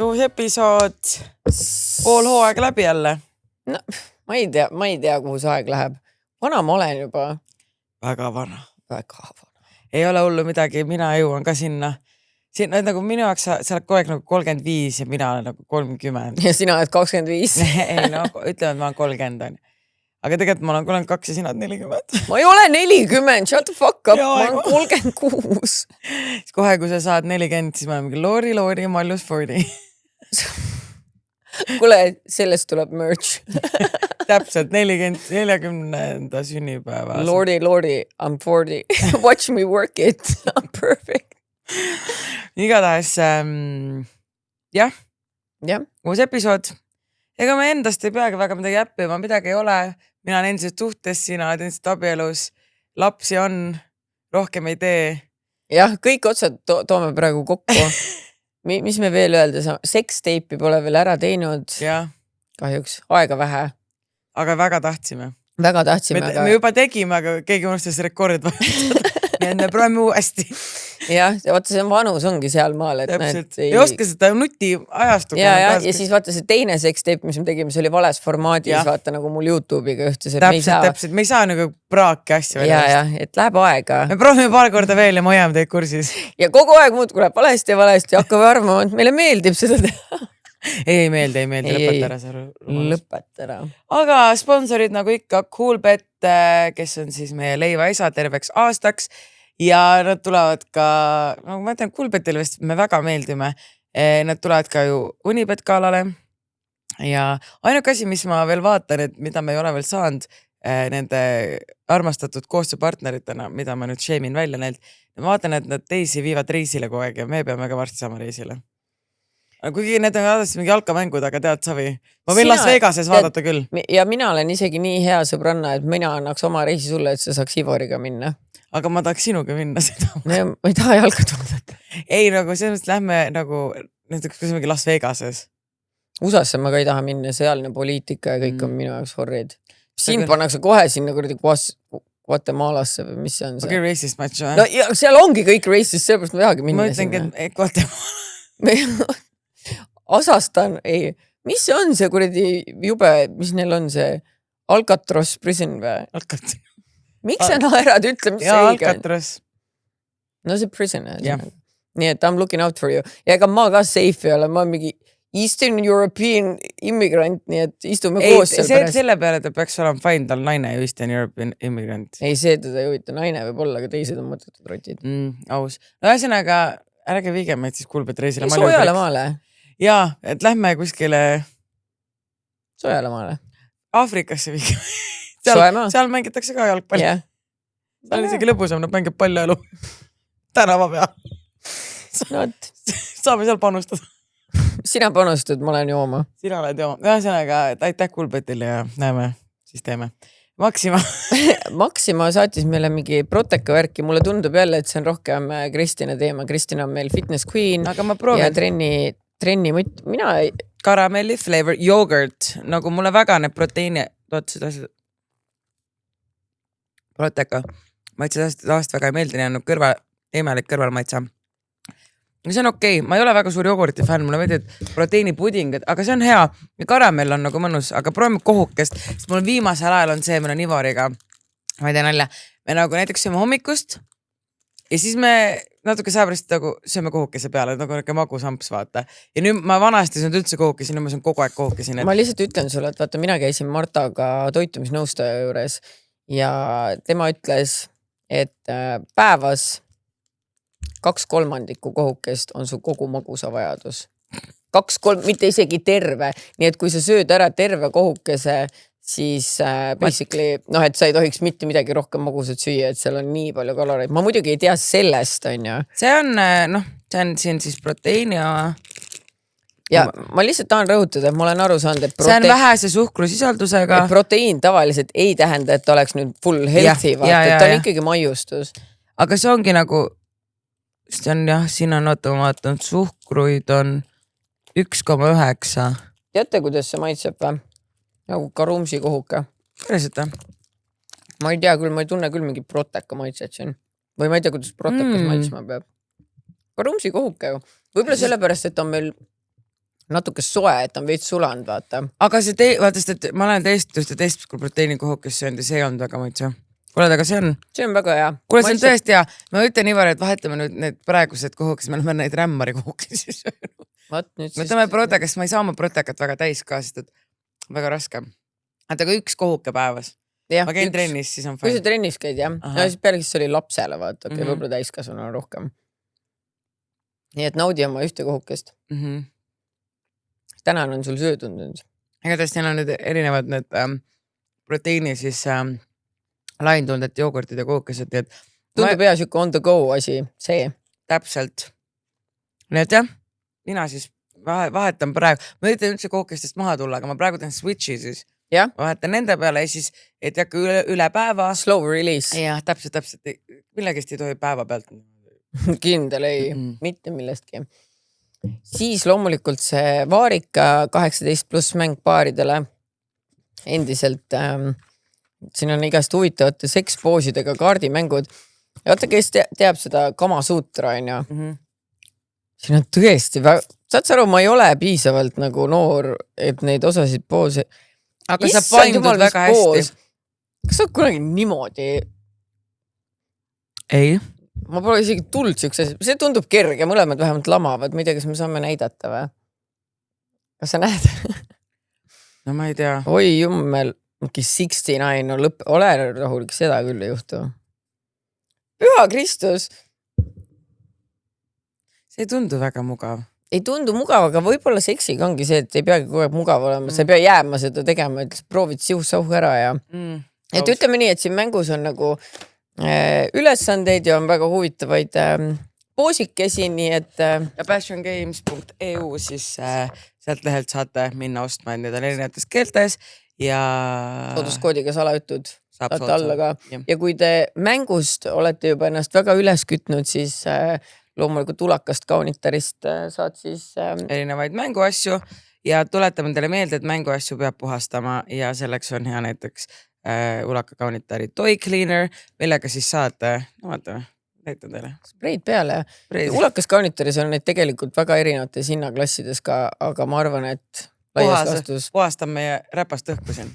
uus episood, pool hooaeg läbi jälle. No, ma ei tea, kuhu see aeg läheb. Vana ma olen juba. Väga vana. Väga vana. Ei ole hullu midagi, mina jõuan ka sinna. Siin nagu minu jaoks sa oled kogu aeg nagu 35 ja mina olen nagu 30. Ja sina oled 25. Ei no, ütleme, et ma olen 30 on. Aga tegelikult ma olen 32 ja sina oled 40. Ma ei ole 40, shut the fuck up, ma olen 36. Kohe, kui sa saad 40, siis ma olen mingi Loori, Maljus 40. Kuule, sellest tuleb merch. Täpselt 40. sünnipäeva. Lordi, I'm 40. Watch me work it. I'm perfect. Igatahes, jah, uus episood. Ega me endast ei peagi väga midagi äppima, midagi ei ole. Mina olen endiselt suhtes, sina oled endiselt abielus. Lapsi on, rohkem ei tee. Jah, kõik otsad toome praegu kokku. Mis me veel öelda saame? Sextape'i pole veel ära teinud. Ja. Kahjuks, aega vähe. Aga väga tahtsime. Väga tahtsime. Me juba tegime, aga keegi unustas rekord vahetada. Nii et me proovime uuesti. Jah, vaata see vanus ongi seal maal. Ei oska seda nuti ajastu. Ja siis vaata see teine sextape, mis me tegime, see oli vales formaadis, vaata nagu mul YouTube'iga ühtes. Täpselt, me ei saa nagu praaki asju. Ja, et läheb aega. Me proovime paar korda veel ja me hoiame teid kursis. Ja kogu aeg muud tuleb valesti, hakkame arvama, et meile meeldib seda teha. Ei meeldi, lõpeta ära. Aga sponsorid nagu ikka Coolbet, kes on siis meie leiva isa terveks aastaks ja nad tulevad ka, nagu ma ütlen, Coolbetil vist me väga meeldime, nad tulevad ka ju Unibet galale ja ainuke asi, mis ma veel vaatan, et mida me ei ole veel saanud nende armastatud koostööpartneritena, mida ma nüüd shame'in välja neilt, ma vaatan, et nad teisi viivad reisile kogu aeg ja me peame ka varsti sama reisile. Kuigi need on vaadates mingi jalkamängud, aga tead savi. Ma võin Las Vegases vaadata küll. Ja mina olen isegi nii hea sõbranna, et mina annaks oma reisi sulle, et sa saaks Ivoriga minna. Aga ma tahaks sinuga minna seda. Ma ei taha jalga tundata. Ei, nagu selles mõttes lähme nagu näiteks mingi Las Vegases. USA-sse ma ka ei taha minna, sealne poliitika ja kõik on minu jaoks horrid. Siin pannakse kohe sinna kuradi Guatemalasse või mis see on see? Okay, racist match. No ja seal ongi kõik racist, sellepärast ma tahagi minna sinna. Ma ütlengi, et Guatemala. Asastan, ei. Mis see on see kuradi jube, mis neil on see Alcatraz prison või? Alcatraz. Miks sa naerad, ütle, mis see õige? Alcatraz. No see prison. Nii et I'm looking out for you. Ja ega ma ka safe ei ole, ma olen mingi Eastern European immigrant, nii et istume koos seal pärast. Selle peale ta peaks olema fine, tal naine ju Eastern European immigrant. Ei, see teda ei huvita, naine võib olla, aga teised on mõttetud rotid. Aus. No ühesõnaga, ärge viige meid siis Coolbet reisile. Soojale maale. Jaa, et lähme kuskile Soojale maale. Afrikasse viige. Seal mängitakse ka jalgpalli. Seal on isegi lõbusam, nad mängib paljaelu. Tänava pea. Saame seal panustada. Sina panustad, ma olen jooma. Sina oled jooma. Ühesõnaga, aitäh Coolbetile ja näeme, siis teeme. Maxima saatis meile mingi proteka värki. Mulle tundub jälle, et see on rohkem Kristina teema. Kristina on meil fitness queen. Aga ma proovin. Ja trenni mutt. Mina ei... Karamelli flavor, yogurt. Nagu mulle väga need proteiini... Proteka. Maitse taast väga ei meeldi, nii on eemalik kõrvalmaitsa. See on okei. Ma ei ole väga suur jogurti fänn, mulle meeldib proteiinipuding, aga see on hea. Ja karamell on nagu mõnus, aga proovime kohukest. Sest mul viimasel ajal on see, meil on Ivoriga, ma ei tea nalja, me nagu näiteks sööme hommikust ja siis me natuke saabrast nagu sööme kohukese peale, nagu magusamps vaata. Ja nüüd ma vanasti söönud üldse kohukesi, nüüd ma söön kogu aeg kohukesi. Ma lihtsalt ütlen sulle, et vaata, mina käisin Martaga toitumisnõustaja juures ja tema ütles, et päevas 2/3 kohukest on su kogu magusa vajadus. 2/3, mitte isegi terve. Nii et kui sa sööd ära terve kohukese, siis basically, et sa ei tohiks mitte midagi rohkem magusat süüa, et seal on nii palju kaloreid. Ma muidugi ei tea sellest, on ju. See on siin siis proteiini ja ma lihtsalt tahan rõhutada, et ma olen aru saanud, et see on vähese suhkrusisaldusega. Proteiin tavaliselt ei tähenda, et oleks nüüd full healthy, vaata, et ta on ikkagi maiustus. Aga see ongi nagu see on jah, siin on vaatan, suhkruid on 1,9. Teate, kuidas see maitseb või? Nagu karumsi kohuke. Päriselt või? Ma ei tea küll, ma ei tunne küll mingi proteka maitset siin. Või ma ei tea, kuidas protekas maitsma peab. Karumsi kohuke ju. Võib-olla sellepärast, et on meil natuke soe, et on veits sulanud, vaata. aga see vaata, sest et ma olen teist kui proteiinikohukest söönud ja see ei olnud väga mõtsu. Kuule, aga see on väga hea. Kuule, see on tõesti hea. Ma ütlen Ivar, et vahetame nüüd need praegused kohukesed, me oleme neid rämmari kohukesi söönud. Võtame protekast, ma ei saa oma protekat väga täis ka, sest et väga raske. Aga üks kohuke päevas. Ma käin trennis, siis on fine. Kui sa trennis käid, jah. Ja siis peale siis oli lapsele, vaata, võib-olla täiskasvanu rohkem. Nii et naudi oma ühte kohukest. Tänään on sul söödund. Igatahes neil on nüüd erinevad need proteiini siis laindunud, et joogurtid ja kohukesed. Tundub hea siuke on the go asi, see. Täpselt. Nii et jah, mina siis vahetan praegu. Ma üritan üldse kohukestest maha tulla, aga ma praegu teen switchi siis. Ja? Vahetan nende peale ja siis, et jakka üle päeva. Slow release. Ja, täpselt. Millegist ei tohi päeva pealt. Kindel ei, mitte millestki. Siis loomulikult see Vaarika 18+ mäng paaridele endiselt siin on igast huvitavate sekspoosidega kaardimängud. Ja vaata, kes teab seda Kamasutra, on ju. Siin on tõesti saad sa aru, ma ei ole piisavalt nagu noor, et neid osasid poose. Aga sa paindud väga hästi. Kas sa kunagi niimoodi? Ei. Ma pole isegi tulnud siukse, see tundub kerge, mõlemad vähemalt lamavad, ma ei tea, kas me saame näidata või? Kas sa näed? No ma ei tea. Oi jummel, 69 on lõpp, ole rahulik, seda küll ei juhtu. Püha Kristus! See ei tundu väga mugav. Ei tundu mugav, aga võib-olla seksiga ongi see, et ei peagi kogu aeg mugav olema, sa ei pea jääma seda tegema, et proovid siuh-sauh ära ja et ütleme nii, et siin mängus on nagu ülesandeid ja on väga huvitavaid poosikesi, nii et ja passiongames.eu siis sealt lehelt saate minna ostma, need on erinevates keeltes ja sooduskoodiga salajutud saate alla ka ja kui te mängust olete juba ennast väga üles kütnud, siis loomulikult ulakast kaunitarist saad siis erinevaid mänguasju ja tuletame teile meelde, et mänguasju peab puhastama ja selleks on hea näiteks ulaka kaunitari toy cleaner, millega siis saate, no vaata, näitan teile. Spreid peale. Ulakas kaunitaris on neid tegelikult väga erinevates hinnaklassides ka, aga ma arvan, et laias vastus. Puhastan meie räpast õhku siin.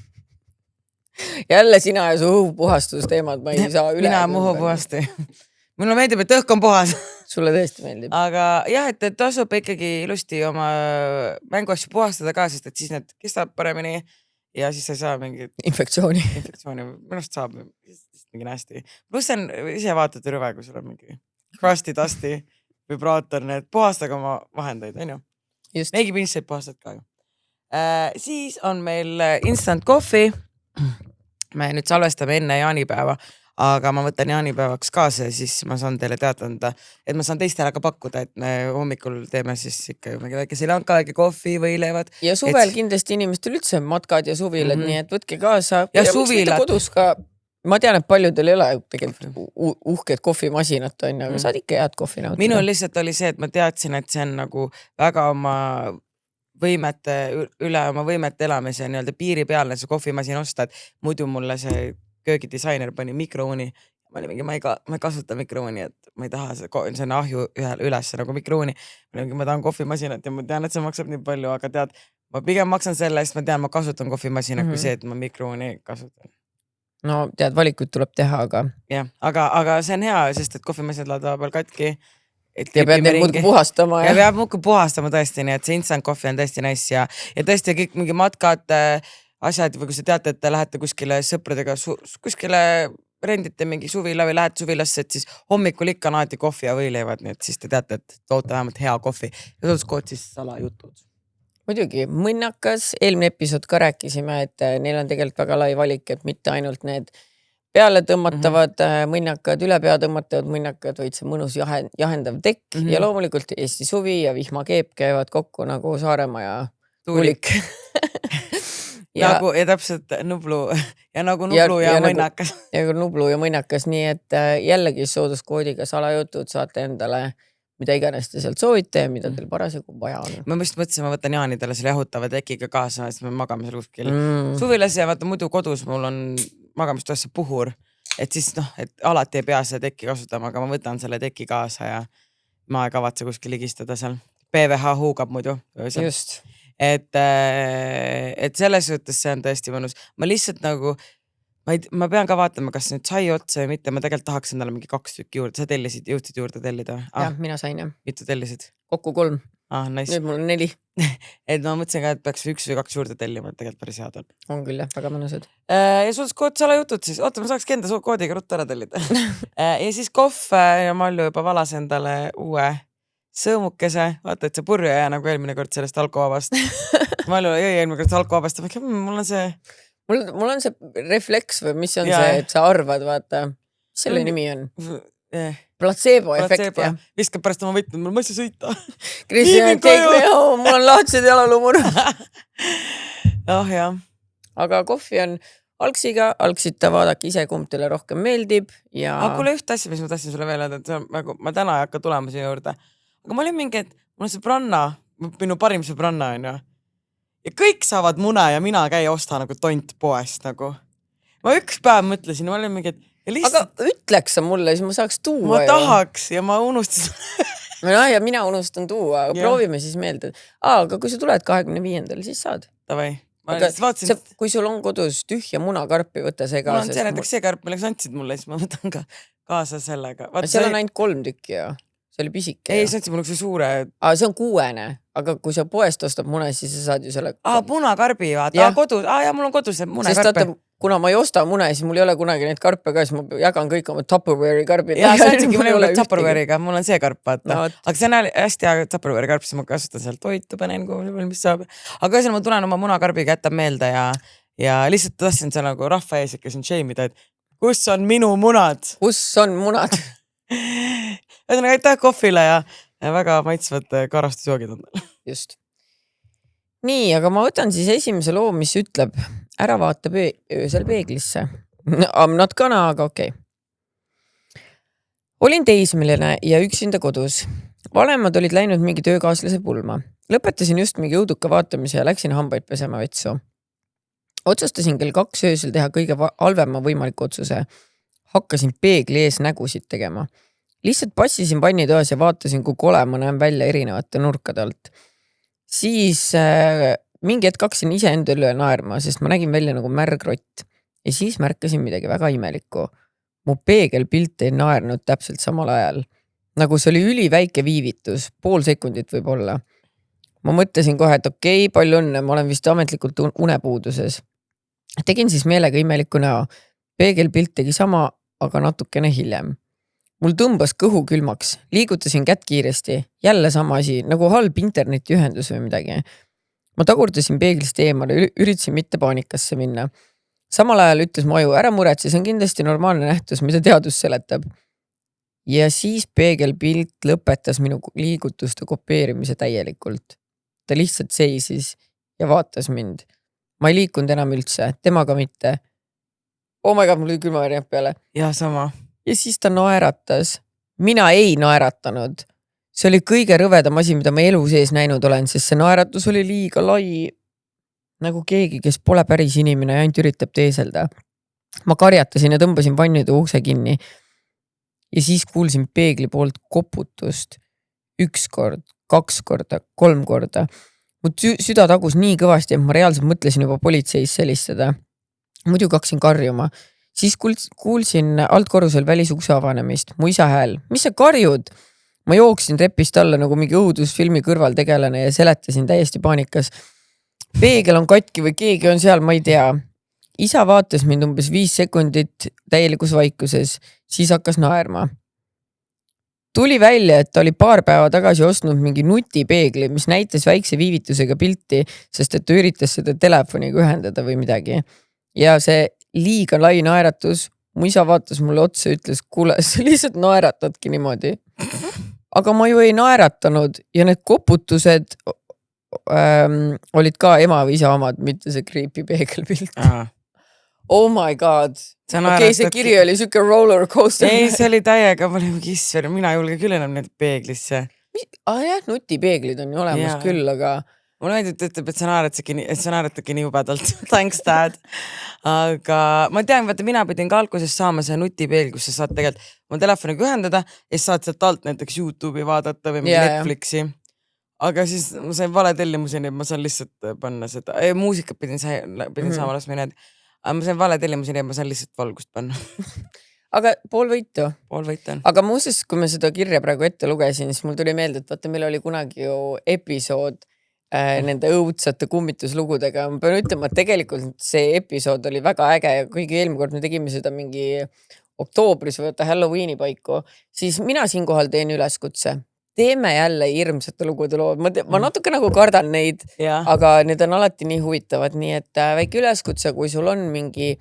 Jälle sina ja su õhupuhastusteemad, ma ei saa üle. Mina muhu puhasti. Mulle meeldib, et õhk on puhas. Sulle tõesti meeldib. Aga jah, et tasub ikkagi ilusti oma mänguasju puhastada ka, sest et siis need kestab paremini ja siis sa ei saa mingit infektsiooni. Minust saab mingi nästi. Plus on ise vaatad rüve, kui sul on mingi crusty, dusty, vibraator, need puhastage oma vahendeid, on ju? Meigi pinsseid puhastad ka ju. Siis on meil instant coffee. Me nüüd salvestame enne jaanipäeva, aga ma võtan jaanipäevaks kaasa ja siis ma saan teile teatanda, et ma saan teistele ka pakkuda, et me hommikul teeme siis ikka ju mingi väike silanka, väike kohvi või leivad. Ja suvel kindlasti inimestel üldse matkad ja suvilad, nii et võtke kaasa. Ja suvilad. Kodus ka, ma tean, et paljudel ei ole tegelikult uhked kohvimasinat on, aga saad ikka head kohvi nautida. Minul lihtsalt oli see, et ma teadsin, et see on nagu väga oma võimete, üle oma võimete elamise nii-öelda piiri peale see kohvimasin osta, et muidu mulle see köögidisainer pani mikrooni. Ma olin mingi, ma ei kasuta mikrooni, et ma ei taha see on ahju üles nagu mikrooni. Ma tahan kohvimasinat ja ma tean, et see maksab nii palju, aga tead, ma pigem maksan selle, sest ma tean, ma kasutan kohvimasina kui see, et ma mikrooni kasutan. No tead, valikuid tuleb teha, aga... jah, aga see on hea, sest et kohvimasinad laadavad veel katki. Ja peab neid muudku puhastama. Ja peab muudku puhastama tõesti, nii et see instant coffee on tõesti nice ja tõesti kõik mingi matkad, asjad või kui sa teate, et te lähete kuskile sõpradega, kuskile rendite mingi suvila või lähete suvilasse, et siis hommikul ikka on alati kohvi ja võileivad, nii et siis te teate, et toote vähemalt hea kohvi ja sooduskood siis salajutud. Muidugi, mõnnakas, eelmine episood ka rääkisime, et neil on tegelikult väga lai valik, et mitte ainult need peale tõmmatavad mõnnakad, üle pea tõmmatavad mõnnakad, vaid see mõnus jahendav tekk ja loomulikult Eesti suvi ja vihmakeep käivad kokku nagu Saaremaa ja Tuulik. ja täpselt Nublu ja nagu Nublu ja mõnnakas. Ja Nublu ja mõnnakas, nii et jällegi sooduskoodiga salajutud saate endale mida iganes te sealt soovite ja mida teil parasjagu vaja on. Ma just mõtlesin, ma võtan jaanidele selle jahutava tekiga kaasa, siis me magame seal kuskil suvilas ja vaata muidu kodus mul on magamistosse puhur, et siis et alati ei pea seda tekki kasutama, aga ma võtan selle teki kaasa ja ma ei kavatse kuskil ligistada seal. PVH huugab muidu. Just. Et selles suhtes see on tõesti mõnus. Ma lihtsalt nagu, ma pean ka vaatama, kas nüüd sai otsa või mitte. Ma tegelikult tahaks endale mingi 2 tükki juurde. Sa jõudsid juurde tellida? Jah, mina sain jah. Mitu tellisid? Kokku 3. Nice. Nüüd mul on 4. Et ma mõtlesin ka, et peaks 1 või 2 juurde tellima, et tegelikult päris head on. On küll jah, väga mõnusad. Ja sul salajutud siis. Oota, ma saakski enda koodiga ruttu ära tellida. Ja siis kohv ja Malju juba valas endale uue sõõmukese. Vaata, et see purju jää nagu eelmine kord sellest alkovabast. Malju jõi eelmine kord alkovabast. Mul on see... Mul on see refleks või mis on see, et sa arvad, vaata. Mis selle nimi on? Placebo efekt, jah. Viskab pärast oma võtnud, mul ma ei saa sõita. Christian, take me home, mul on lahtised jalalumur. jah. Aga kohvi on algsita, vaadake ise, kumb teile rohkem meeldib. Aga kuule üht asja, mis ma tahtsin sulle veel öelda, et ma täna ei hakka tulema siia juurde. Aga ma olin mingi, et mul on sõbranna, minu parim sõbranna on ju. Ja kõik saavad mune ja mina käi osta nagu tont poest nagu. Ma üks päev mõtlesin, ma olin mingi, et lihtsalt... Aga ütleks sa mulle, siis ma saaks tuua. Ma tahaks ja ma unustasin. Ja mina unustan tuua, aga proovime siis meelde. Aga kui sa tuled 25. siis saad. Tavai. Kui sul on kodus tühja munakarpi, võtta see kaasa. Mul on see näiteks see karp, milleks andsid mulle, siis ma võtan ka kaasa sellega. Seal on ainult 3 tükki ja see oli pisike. Ei, see andsid mulle üks suure... See on 6, aga kui sa poest ostab mune, siis sa saad ju selle... Punakarbi vaata. Kodus. Ja mul on kodus munakarpe. Kuna ma ei osta mune, siis mul ei ole kunagi neid karpe ka, siis ma jagan kõik oma Tupperware'i karbid. Ja see andsidki mulle Tupperware'iga, mul on see karp vaata. Aga see on hästi hea Tupperware'i karp, siis ma kasutan seal toitu, panen mis saab. Aga ühesõnaga ma tulen oma munakarbiga, jätab meelde ja lihtsalt tahtsin seal nagu rahva ees ikka siin shame'ida, et kus on minu munad? Kus on munad? Ühesõnaga aitäh kohvile ja väga maitsvad karastusjoogid on. Just. Nii, aga ma võtan siis esimese loo, mis ütleb, ära vaata öösel peeglisse. I'm not gonna, aga okei. Olin teismeline ja üksinda kodus. Vanemad olid läinud mingi töökaaslase pulma. Lõpetasin just mingi õuduka vaatamise ja läksin hambaid pesema vetsu. Otsustasin kell 2 öösel teha kõige halvema võimaliku otsuse. Hakkasin peegli ees nägusid tegema. Lihtsalt passisin vannitoas ja vaatasin, kui kole ma näen välja erinevate nurkade alt. Siis mingi hetk hakkasin ise endale naerma, sest ma nägin välja nagu märgrott. Ja siis märkasin midagi väga imelikku. Mu peegelpilt ei naernud täpselt samal ajal. Nagu see oli üliväike viivitus, 0,5 sekundit võib olla. Ma mõtlesin kohe, et okei, palju õnne, ma olen vist ametlikult unepuuduses. Tegin siis meelega imeliku näo. Peegelpilt tegi sama, aga natukene hiljem. Mul tõmbas kõhu külmaks, liigutasin kätt kiiresti, jälle sama asi, nagu halb internetiühendus või midagi. Ma tagurdasin peeglist eemale, üritasin mitte paanikasse minna. Samal ajal ütles mu aju, ära muretse, see on kindlasti normaalne nähtus, mida teadus seletab. Ja siis peegelpilt lõpetas minu liigutuste kopeerimise täielikult. Ta lihtsalt seisis ja vaatas mind. Ma ei liikunud enam üldse, temaga mitte. Oh my god, mul oli külmavärjad peale. Ja sama. Ja siis ta naeratas. Mina ei naeratanud. See oli kõige rõvedam asi, mida ma elu sees näinud olen, sest see naeratus oli liiga lai. Nagu keegi, kes pole päris inimene ja ainult üritab teeselda. Ma karjatasin ja tõmbasin vannidu ukse kinni. Ja siis kuulsin peegli poolt koputust. 1 kord, 2 korda, 3 korda. Mu süda tagus nii kõvasti, et ma reaalselt mõtlesin juba politseis helistada. Muidu hakkasin karjuma. Siis kuulsin altkorrusel välisukse avanemist. Mu isa hääl. Mis sa karjud? Ma jooksin trepist alla nagu mingi õudusfilmi kõrval tegelane ja seletasin täiesti paanikas. Peegel on katki või keegi on seal, ma ei tea. Isa vaatas mind umbes 5 sekundit täielikus vaikuses, siis hakkas naerma. Tuli välja, et ta oli paar päeva tagasi ostnud mingi nutipeegli, mis näitas väikse viivitusega pilti, sest et ta üritas seda telefoniga ühendada või midagi. Ja see liiga lai naeratus, mu isa vaatas mulle otsa ja ütles, kuule, sa lihtsalt naeratadki niimoodi. Aga ma ju ei naeratanud ja need koputused olid ka ema või isa omad, mitte see creepy peegelpilt. Oh my god. Okei, see kiri oli siuke roller coaster. Ei, see oli täiega, mina julge küll enam need peeglisse. Jah, nutipeeglid on ju olemas küll, aga... Mulle meeldib, et sa naeratadki nii jubedalt. Thanks, dad. Aga ma tean, vaata, mina pidin ka alguses saama see nutipeegli, kus sa saad tegelikult oma telefoniga ühendada ja saad sealt alt näiteks YouTube'i vaadata või Netflixi. aga siis ma sain vale tellimuse, nii et ma saan lihtsalt panna seda, muusikat pidin saama laskma need, aga ma sain vale tellimuse, nii et ma saan lihtsalt valgust panna. Aga pool võitu. Pool võitu on. Aga muuseas, kui ma seda kirja praegu ette lugesin, siis mul tuli meelde, et vaata, meil oli kunagi ju episood nende õudsate kummituslugudega. Ma pean ütlema, et tegelikult see episood oli väga äge ja kuigi eelmine kord me tegime seda mingi oktoobris või Halloweeni paiku, siis mina siinkohal teen üleskutse. Teeme jälle hirmsate lugude lood. Ma natuke nagu kardan neid, aga need on alati nii huvitavad. Nii et väike üleskutse, kui sul on mingi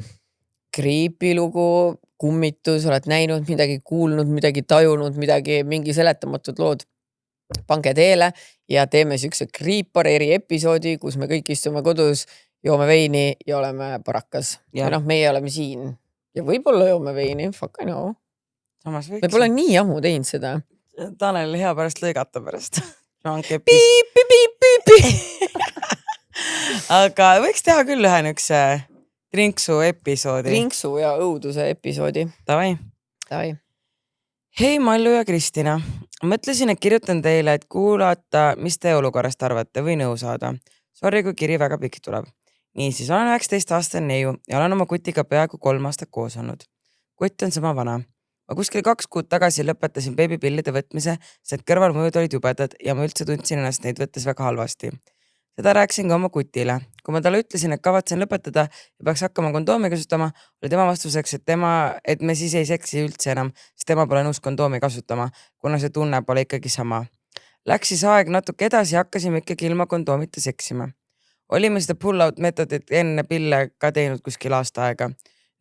creepy lugu, kummitus, oled näinud midagi, kuulnud midagi, tajunud midagi, mingi seletamatut lood, pange teele ja teeme siukse Creepar eri episoodi, kus me kõik istume kodus, joome veini ja oleme parakas. Ja meie oleme siin ja võib-olla joome veini, fuck I know. Me pole nii ammu teinud seda. Tanel hea pärast lõigata pärast. Aga võiks teha küll ühe nükse Trinksu episoodi. Trinksu ja õuduse episoodi. Tavai. Hei Mallu ja Kristina. Mõtlesin, et kirjutan teile, et kuulata, mis te olukorrast arvate või nõu saada. Sorry, kui kiri väga pikk tuleb. Niisiis, olen 19-aastane neiu ja olen oma kutiga peaaegu 3 aastat koos olnud. Kutt on sama vana. Ma kuskil 2 kuud tagasi lõpetasin beebipillide võtmise, sest kõrvalmõjud olid jubedad ja ma üldse tundsin ennast neid võttes väga halvasti. Seda rääksin ka oma kutile. Kui ma talle ütlesin, et kavatsen lõpetada ja peaks hakkama kondoomi kasutama, oli tema vastuseks, et me siis ei seksi üldse enam, sest tema pole nõus kondoomi kasutama, kuna see tunne pole ikkagi sama. Läks siis aeg natuke edasi ja hakkasime ikkagi ilma kondoomita seksima. Olime seda pull-out meetodit enne pille ka teinud kuskil aasta aega.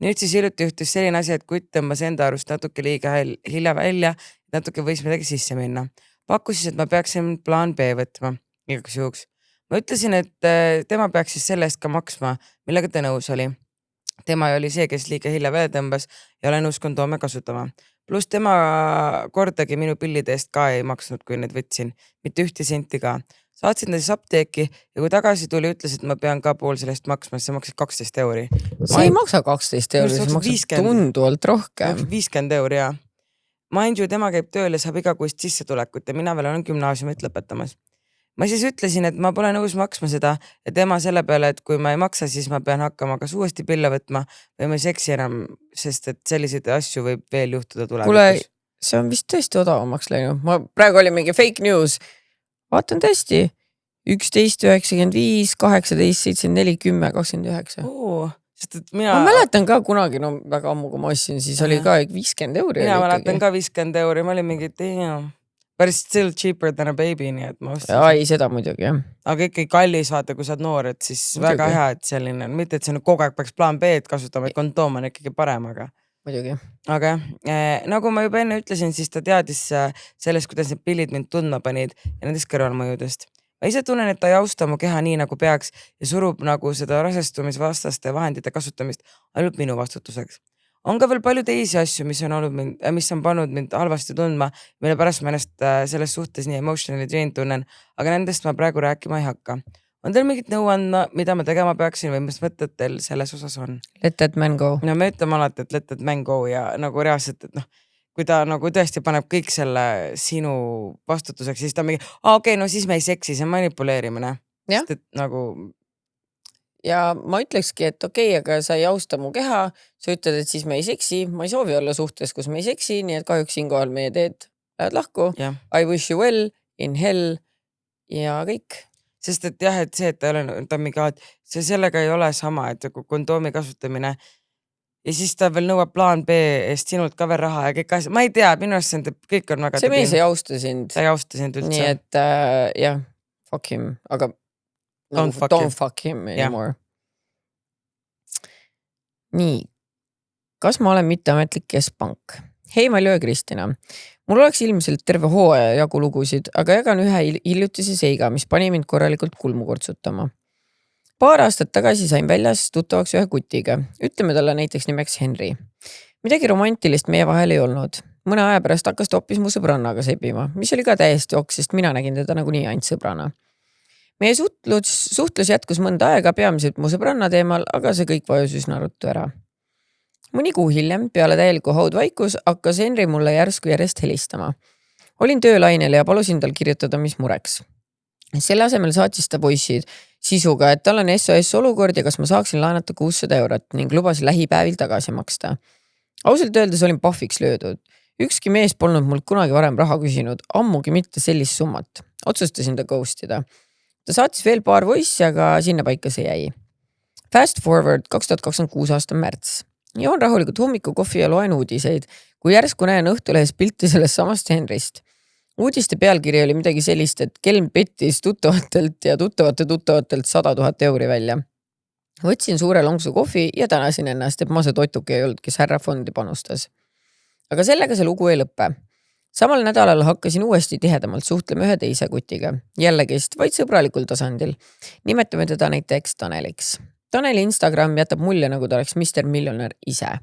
Nüüd siis hiljuti juhtus selline asi, et kutt tõmbas enda arust natuke liiga hilja välja, natuke võis midagi sisse minna. Pakkus siis, et ma peaksin plaan B võtma igaks juhuks. Ma ütlesin, et tema peaks siis selle eest ka maksma, millega ta nõus oli. Tema oli see, kes liiga hilja välja tõmbas ja ole nõus kondoome kasutama. Plus tema kordagi minu pillide eest ka ei maksnud, kui need võtsin. Mitte 1 senti ka. Saatsin ta siis apteeki ja kui tagasi tuli, ütles, et ma pean ka pool sellest maksma, see maksis 12 euri. See ei maksa 12 euri, see maksa tunduvalt rohkem. 50 euri, jah. Mind ju tema käib tööl ja saab igakuist sissetulekut ja mina veel olen gümnaasiumit lõpetamas. Ma siis ütlesin, et ma pole nõus maksma seda ja tema selle peale, et kui ma ei maksa, siis ma pean hakkama kas uuesti pille võtma või ma ei seksi enam, sest et selliseid asju võib veel juhtuda tulevikus. Kuule, see on vist tõesti odavamaks läinud. Ma praegu oli mingi fake news. Vaatan tõesti 11.95, 18.74, 10, 29. Ma mäletan ka kunagi, no väga ammu kui ma ostsin, siis oli ka 50 euri. Mina mäletan ka 50 euri, ma olin mingi but it's still cheaper than a baby, nii et ma ostsin. Ei, seda muidugi, jah. Aga ikkagi kallis, vaata, kui sa oled noor, et siis muidugi. Väga hea, et selline, mitte et see kogu aeg peaks plaan B-d kasutama, et kondoom on ikkagi parem, aga. Muidugi. Aga nagu ma juba enne ütlesin, siis ta teadis sellest, kuidas need pillid mind tundma panid ja nendest kõrvalmõjudest. Ma ise tunnen, et ta ei austa mu keha nii nagu peaks ja surub nagu seda rasestumisvastaste vahendite kasutamist ainult minu vastutuseks. On ka veel palju teisi asju, mis on pannud mind halvasti tundma, mille pärast ma ennast selles suhtes nii emotionally drained tunnen, aga nendest ma praegu rääkima ei hakka. On teil mingit nõu andma, mida ma tegema peaksin või mis mõtted teil selles osas on? Let that man go. No me ütleme alati, et let that man go ja nagu reaalselt, et kui ta nagu tõesti paneb kõik selle sinu vastutuseks, siis ta mingi, okei, no siis me ei seksi, see on manipuleerimine. Sest et nagu... Ja ma ütlekski, et okei, aga sa ei austa mu keha, sa ütled, et siis me ei seksi, ma ei soovi olla suhtes, kus me ei seksi, nii et kahjuks siinkohal meie teed lähevad lahku. I wish you well, in hell ja kõik. Sest et jah, et see, et ta mingi, see sellega ei ole sama, et kondoomi kasutamine ja siis ta veel nõuab plaan B eest sinult ka veel raha ja kõik asjad. Ma ei tea, minu arust kõik on väga... See mees ei austa sind. Ta ei austa sind üldse. Nii et jah, fuck him, aga don't fuck him anymore. Nii, kas ma olen mitteametlik keskpank? Hei, Malju ja Kristina. Mul oleks ilmselt terve hooaja jagu lugusid, aga jagan ühe hiljutise seiga, mis pani mind korralikult kulmu kortsutama. Paar aastat tagasi sain väljas tuttavaks ühe kutiga. Ütleme talle näiteks nimeks Henry. Midagi romantilist meie vahel ei olnud. Mõne aja pärast hakkas ta hoopis mu sõbrannaga sebima, mis oli ka täiesti ok, sest mina nägin teda nagunii ainult sõbrana. Meie suhtlus jätkus mõnda aega peamiselt mu sõbranna teemal, aga see kõik vajus üsna ruttu ära. Mõni kuu hiljem, peale täieliku haudvaikus, hakkas Henry mulle järsku järjest helistama. Olin töölainel ja palusin tal kirjutada, mis mureks. Selle asemel saatis ta poissid sisuga, et tal on SOS olukord ja kas ma saaksin laenata 600 eurot ning lubas lähipäevil tagasi maksta. Ausalt öeldes olin pahviks löödud. Ükski mees polnud mult kunagi varem raha küsinud, ammugi mitte sellist summat. Otsustasin ta ghostida. Ta saatis veel paar voice'i, aga sinna paika see jäi. Fast forward 2026 aasta märts. Joon rahulikult hommiku kohvi ja loen uudiseid, kui järsku näen Õhtulehes pilti sellest samast Henrist. Uudiste pealkiri oli midagi sellist, et kelm pettis tuttavatelt ja tuttavatelt 100 000 euri välja. Võtsin suure lonksu kohvi ja tänasin ennast, et ma see totuke ei olnud, kes härra fondi panustas. Aga sellega see lugu ei lõppe. Samal nädalal hakkasin uuesti tihedamalt suhtlema ühe teise kutiga. Jällegist, vaid sõbralikul tasandil. Nimetame teda näiteks Taneliks. Taneli Instagram jätab mulje, nagu ta oleks Mr. Millionär ise.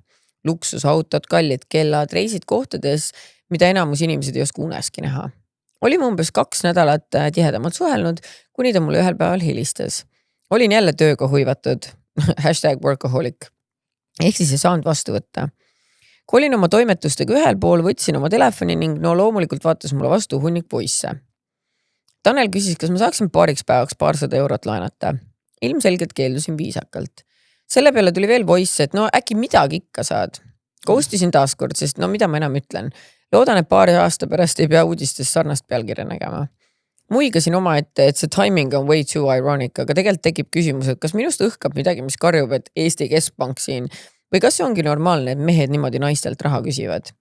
Luksusautod, kallid kellad, reisid kohtades, mida enamus inimesed ei oska uneski näha. Olime umbes 2 nädalat tihedamalt suhelnud, kuni ta mulle ühel päeval helistas. Olin jälle tööga huivatud, #workaholic, ehk siis ei saanud vastu võtta. Kui olin oma toimetustega ühel pool, võtsin oma telefoni ning no loomulikult vaatas mulle vastu hunnik poisse. Tanel küsis, kas ma saaksin paariks päevaks 200 eurot laenata. Ilmselgelt keeldusin viisakalt. Selle peale tuli veel voice, et no äkki midagi ikka saad. Ghostisin taaskord, sest no mida ma enam ütlen. Loodan, et paari aasta pärast ei pea uudistes sarnast pealkirja nägema. Muigasin oma ette, et see timing on way too ironic, aga tegelikult tekib küsimus, et kas minust õhkab midagi, mis karjub, et Eesti Keskpank siin, või kas see ongi normaalne, et mehed niimoodi naistelt raha küsivad.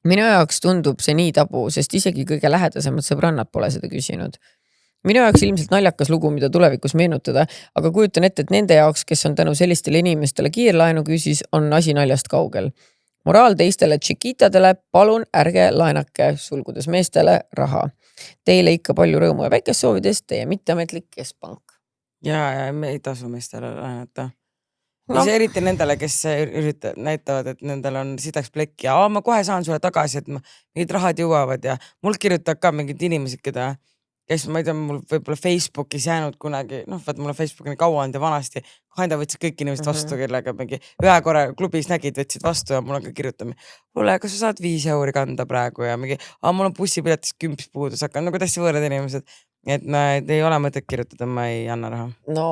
Minu jaoks tundub see nii tabu, sest isegi kõige lähedasemad sõbrannad pole seda küsinud. Minu jaoks ilmselt naljakas lugu, mida tulevikus meenutada, aga kujutan ette, et nende jaoks, kes on tänu sellistele inimestele kiirlaenu küsis, on asi naljast kaugel. Moraal teistele tšikitadele, palun ärge laenake sulgudes meestele raha. Teile ikka palju rõõmu ja väikest soovides teie mitteametlik Keskpank. Ja me ei tasu meestele laenata. No. See eriti nendele, kes näitavad, et nendel on sidaks plekk ja ma kohe saan sulle tagasi, et mingid rahad jõuavad ja mul kirjutab ka mingid inimesed, kes ma ei tea, mul võib-olla Facebookis jäänud kunagi, vaat mul on Facebook nii kaua olnud ja vanasti, enda võtsid kõik inimesed vastu, kellega mingi ühe korra klubis nägid, võtsid vastu ja mul on ka kirjutama. Kuule, kas sa saad 5 euri kanda praegu ja mingi, mul on bussipiletis 10 puudus, aga nagu täiesti võõrad inimesed. Et ei ole mõtet kirjutada, ma ei anna raha. No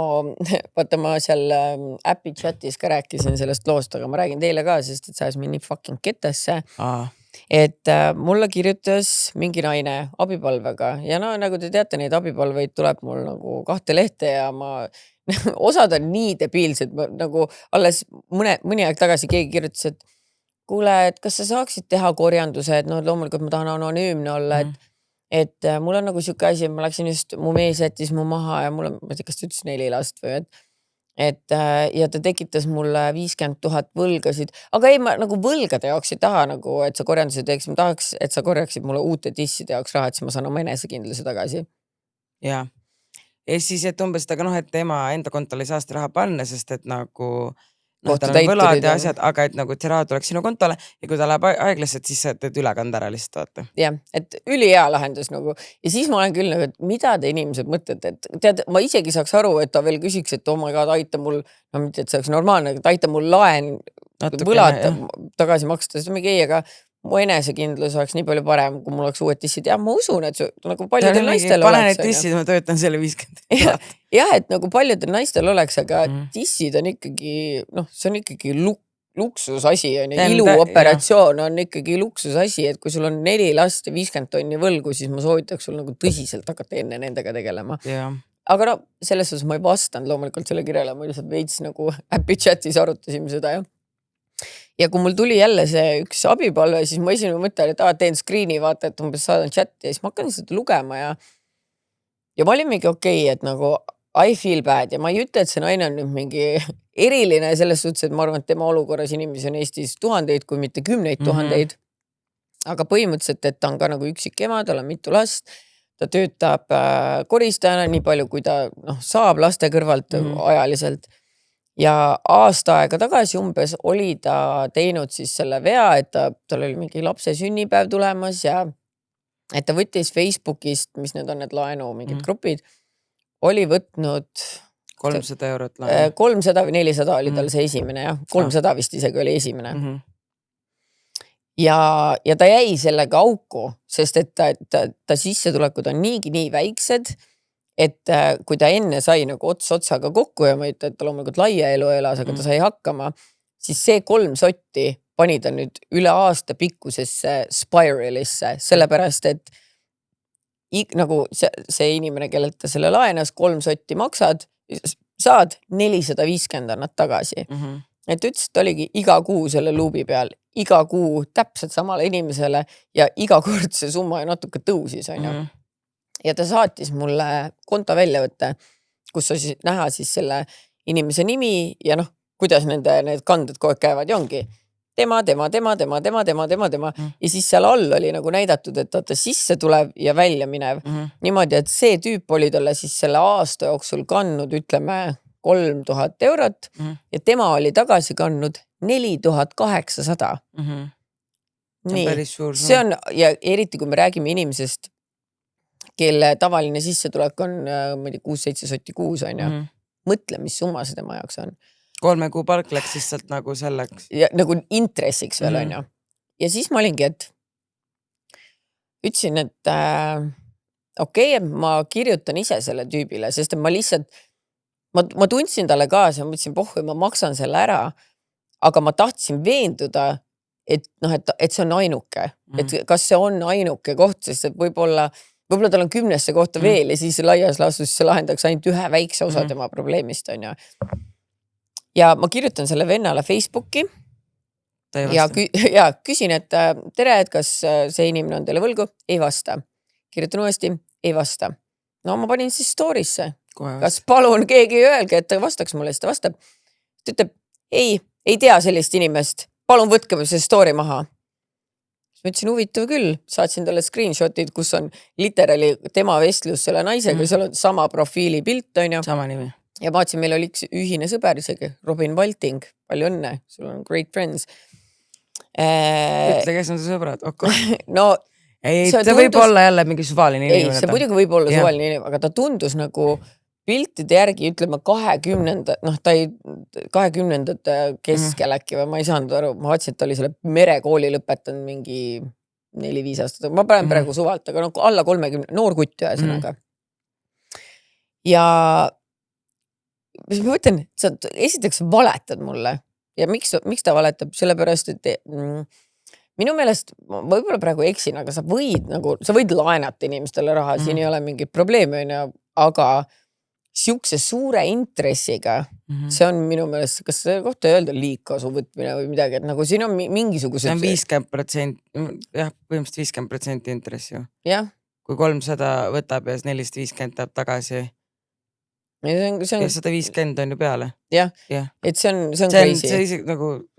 vaata, ma seal äpi chatis ka rääkisin sellest loost, aga ma räägin teile ka, sest et sa ajas mind nii fucking ketesse. Et mulle kirjutas mingi naine abipalvega ja no nagu te teate, neid abipalveid tuleb mul nagu 2 lehte ja ma osad on nii debiilsed, nagu alles mõni aeg tagasi keegi kirjutas, et kuule, et kas sa saaksid teha korjanduse, et no loomulikult ma tahan anonüümne olla, et mul on nagu siuke asi, et ma läksin just, mu mees jättis mu maha ja mul on, ma ei tea, kas ta ütles 4 last või ja ta tekitas mulle 50 000 võlgasid, aga ei, ma nagu võlgade jaoks ei taha nagu, et sa korjanduse teeks, ma tahaks, et sa korjaksid mulle uute disside jaoks raha, et siis ma saan oma enesekindluse tagasi. Ja siis, et umbes, aga et tema enda kontole ei saa seda raha panna, sest et nagu tal on võlad ja asjad, aga et nagu see raha tuleks sinu kontole ja kui ta läheb aeglaselt, siis sa teed ülekande ära lihtsalt, vaata. Jah, et ülihea lahendus nagu ja siis ma olen küll nagu, et mida te inimesed mõtlete, et tead, ma isegi saaks aru, et ta veel küsiks, et oh my god, aita mul, no mitte, et see oleks normaalne, et aita mul laen võlad tagasi maksta, sest mingi ei, aga mu enesekindlus oleks nii palju parem, kui mul oleks uued dissid. Ja ma usun, et nagu paljudel naistel oleks. Pane need dissid, ma töötan selle 50 000. Jah, et nagu paljudel naistel oleks, aga dissid on ikkagi, see on ikkagi luksusasi, iluoperatsioon on ikkagi luksusasi, et kui sul on 4 last ja 50 tonni võlgu, siis ma soovitaks sul nagu tõsiselt hakata enne nendega tegelema. Aga no, selles suhtes ma ei vastanud loomulikult selle kirjale, ma lihtsalt veits nagu äpi chatis arutasime seda, jah. Ja kui mul tuli jälle see üks abipalve, siis ma esimene mõte oli, et teen screeni, vaata, et umbes saadan chati ja siis ma hakkan seda lugema ja ma olin mingi okei, et nagu I feel bad ja ma ei ütle, et see naine on nüüd mingi eriline selles suhtes, et ma arvan, et tema olukorras inimesi on Eestis tuhandeid, kui mitte 10 000. Aga põhimõtteliselt, et ta on ka nagu üksik ema, tal on mitu last, ta töötab koristajana nii palju, kui ta saab laste kõrvalt ajaliselt. Ja aasta aega tagasi umbes oli ta teinud siis selle vea, et tal oli mingi lapse sünnipäev tulemas ja et ta võttis Facebookist, mis need on need laenu mingid grupid, oli võtnud 300 eurot laenu. 300 või 400 oli tal see esimene, jah. 300 vist isegi oli esimene. Ja ta jäi sellega auku, sest et ta sissetulekud on niigi nii väiksed et kui ta enne sai nagu ots otsaga kokku ja ma ütlen, et ta loomulikult laia elu elas, aga ta sai hakkama, siis see 3 sotti pani ta nüüd üle aasta pikkusesse spiralisse, sellepärast, et nagu see inimene, kellelt ta selle laenas, 3 sotti maksad, saad 450 annad tagasi. Et ütles, et oligi iga kuu selle luubi peal, iga kuu täpselt samale inimesele ja iga kord see summa natuke tõusis, on ju. Ja ta saatis mulle konto väljavõtte, kus on siis näha siis selle inimese nimi ja noh, kuidas need kanded kogu aeg käivad ja ongi tema. Ja siis seal all oli nagu näidatud, et ta sisse tuleb ja välja minev. Niimoodi, et see tüüp oli talle siis selle aasta jooksul kandnud, ütleme, 3000 eurot ja tema oli tagasi kandnud 4800. Nii, see on, ja eriti kui me räägime inimesest, kelle tavaline sissetulek on 6-7 sotti kuus, on ju. Mõtle, mis summa see tema jaoks on. 3 kuu palk läks lihtsalt nagu selleks. Ja nagu intressiks veel, on ju. Ja siis ma olingi, et ütlesin, et okei, ma kirjutan ise selle tüübile, sest ma lihtsalt ma tundsin talle kaasa ja mõtlesin, ma maksan selle ära, aga ma tahtsin veenduda, et see on ainuke, et kas see on ainuke koht, sest et võib-olla tal on 10 kohta veel ja siis laias laastus see lahendaks ainult ühe väikse osa tema probleemist, on ju. Ja ma kirjutan selle vennale Facebooki ja küsin, et tere, et kas see inimene on teile võlgu? Ei vasta. Kirjutan uuesti, ei vasta. No ma panin siis story'sse. Kas palun keegi öelge, et ta vastaks mulle, siis ta vastab. Ta ütleb, ei tea sellist inimest, palun võtke see story maha. Ma ütlesin, huvitav küll, saatsin talle screenshotid, kus on literally tema vestlus selle naisega, seal on sama profiili pilt, on ju. Sama nimi. Ja ma vaatsin, meil oli üks ühine sõber isegi, Robin Valting, palju õnne, sul on great friends. Ütle, kes on see sõbrad? No, see võib olla jälle mingi suvaline inimene. Ei, see muidugi võib olla suvaline inimene, aga ta tundus nagu piltide järgi, ütleme 20. keskel äkki või ma ei saanud aru, ma vaatsin, et ta oli selle merekooli lõpetanud mingi 4-5 aastat, ma panen praegu suvalt, aga alla 30, noor kutt ühesõnaga. Ja mis ma mõtlen, sa esiteks valetad mulle ja miks ta valetab, sellepärast, et minu meelest, võib-olla praegu eksin, aga sa võid laenata inimestele raha, siin ei ole mingit probleemi, aga siukse suure intressiga, see on minu meelest, kas see kohta öelda liigkasu võtmine või midagi, et nagu siin on mingisugused... See on 50%, jah, põhimõtteliselt 50% intress ju. Jah. Kui 300 võtab ja 450 täb tagasi. Ja 150 on ju peale. Jah, et see on crazy. See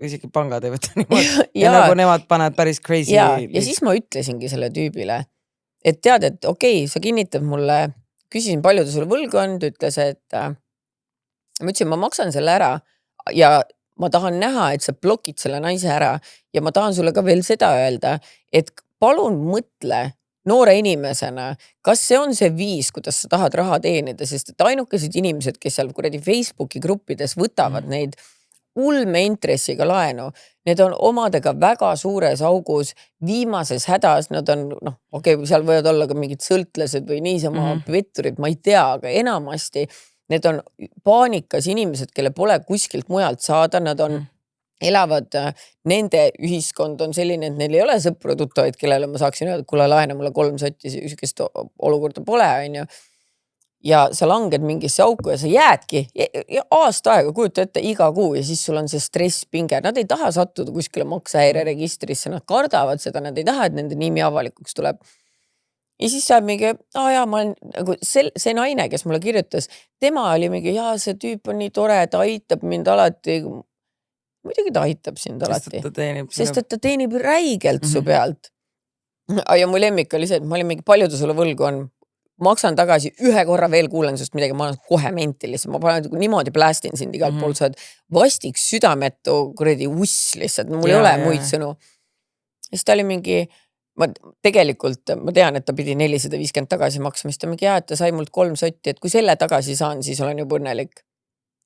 isegi pangad ei võta niimoodi. Ja nagu nemad panevad päris crazy. Ja siis ma ütlesingi selle tüübile, et tead, et okei, sa kinnitad mulle, küsisin, palju ta sulle võlgu on, ta ütles, et ma ütlesin, ma maksan selle ära ja ma tahan näha, et sa blokid selle naise ära ja ma tahan sulle ka veel seda öelda, et palun mõtle noore inimesena, kas see on see viis, kuidas sa tahad raha teenida, sest et ainukesed inimesed, kes seal kuradi Facebooki gruppides võtavad neid ulme intressiga laenu, need on omadega väga suures augus, viimases hädas, nad on, seal võivad olla ka mingid sõltlased või niisama petturid, ma ei tea, aga enamasti need on paanikas inimesed, kelle pole kuskilt mujalt saada, nad on elavad, nende ühiskond on selline, et neil ei ole sõpru tuttavaid, kellele ma saaksin öelda, kuule laena mulle 3 sotti, ükskest olukorda pole, on ju. Ja sa langed mingisse auku ja sa jäädki ja aasta aega, kujuta ette iga kuu ja siis sul on see stress, pinge. Nad ei taha sattuda kuskile maksehäire registrisse, nad kardavad seda, nad ei taha, et nende nimi avalikuks tuleb. Ja siis saab mingi, ma olen, nagu see naine, kes mulle kirjutas, tema oli mingi, see tüüp on nii tore, ta aitab mind alati. Muidugi ta aitab sind alati. Sest et ta teenib räigelt su pealt. Ja mu lemmik oli see, et ma olin mingi, palju ta sulle võlgu on. Maksan tagasi, ühe korra veel kuulen sest midagi, ma olen kohe mentilis, ma panen niimoodi plästin sind igalt pool, sa oled vastik südametu kuradi uss lihtsalt, mul ei ole muid sõnu. Siis ta oli mingi, ma tean, et ta pidi 450 tagasi maksma, siis ta mingi, et ta sai mult 3 sotti, et kui selle tagasi saan, siis olen juba õnnelik.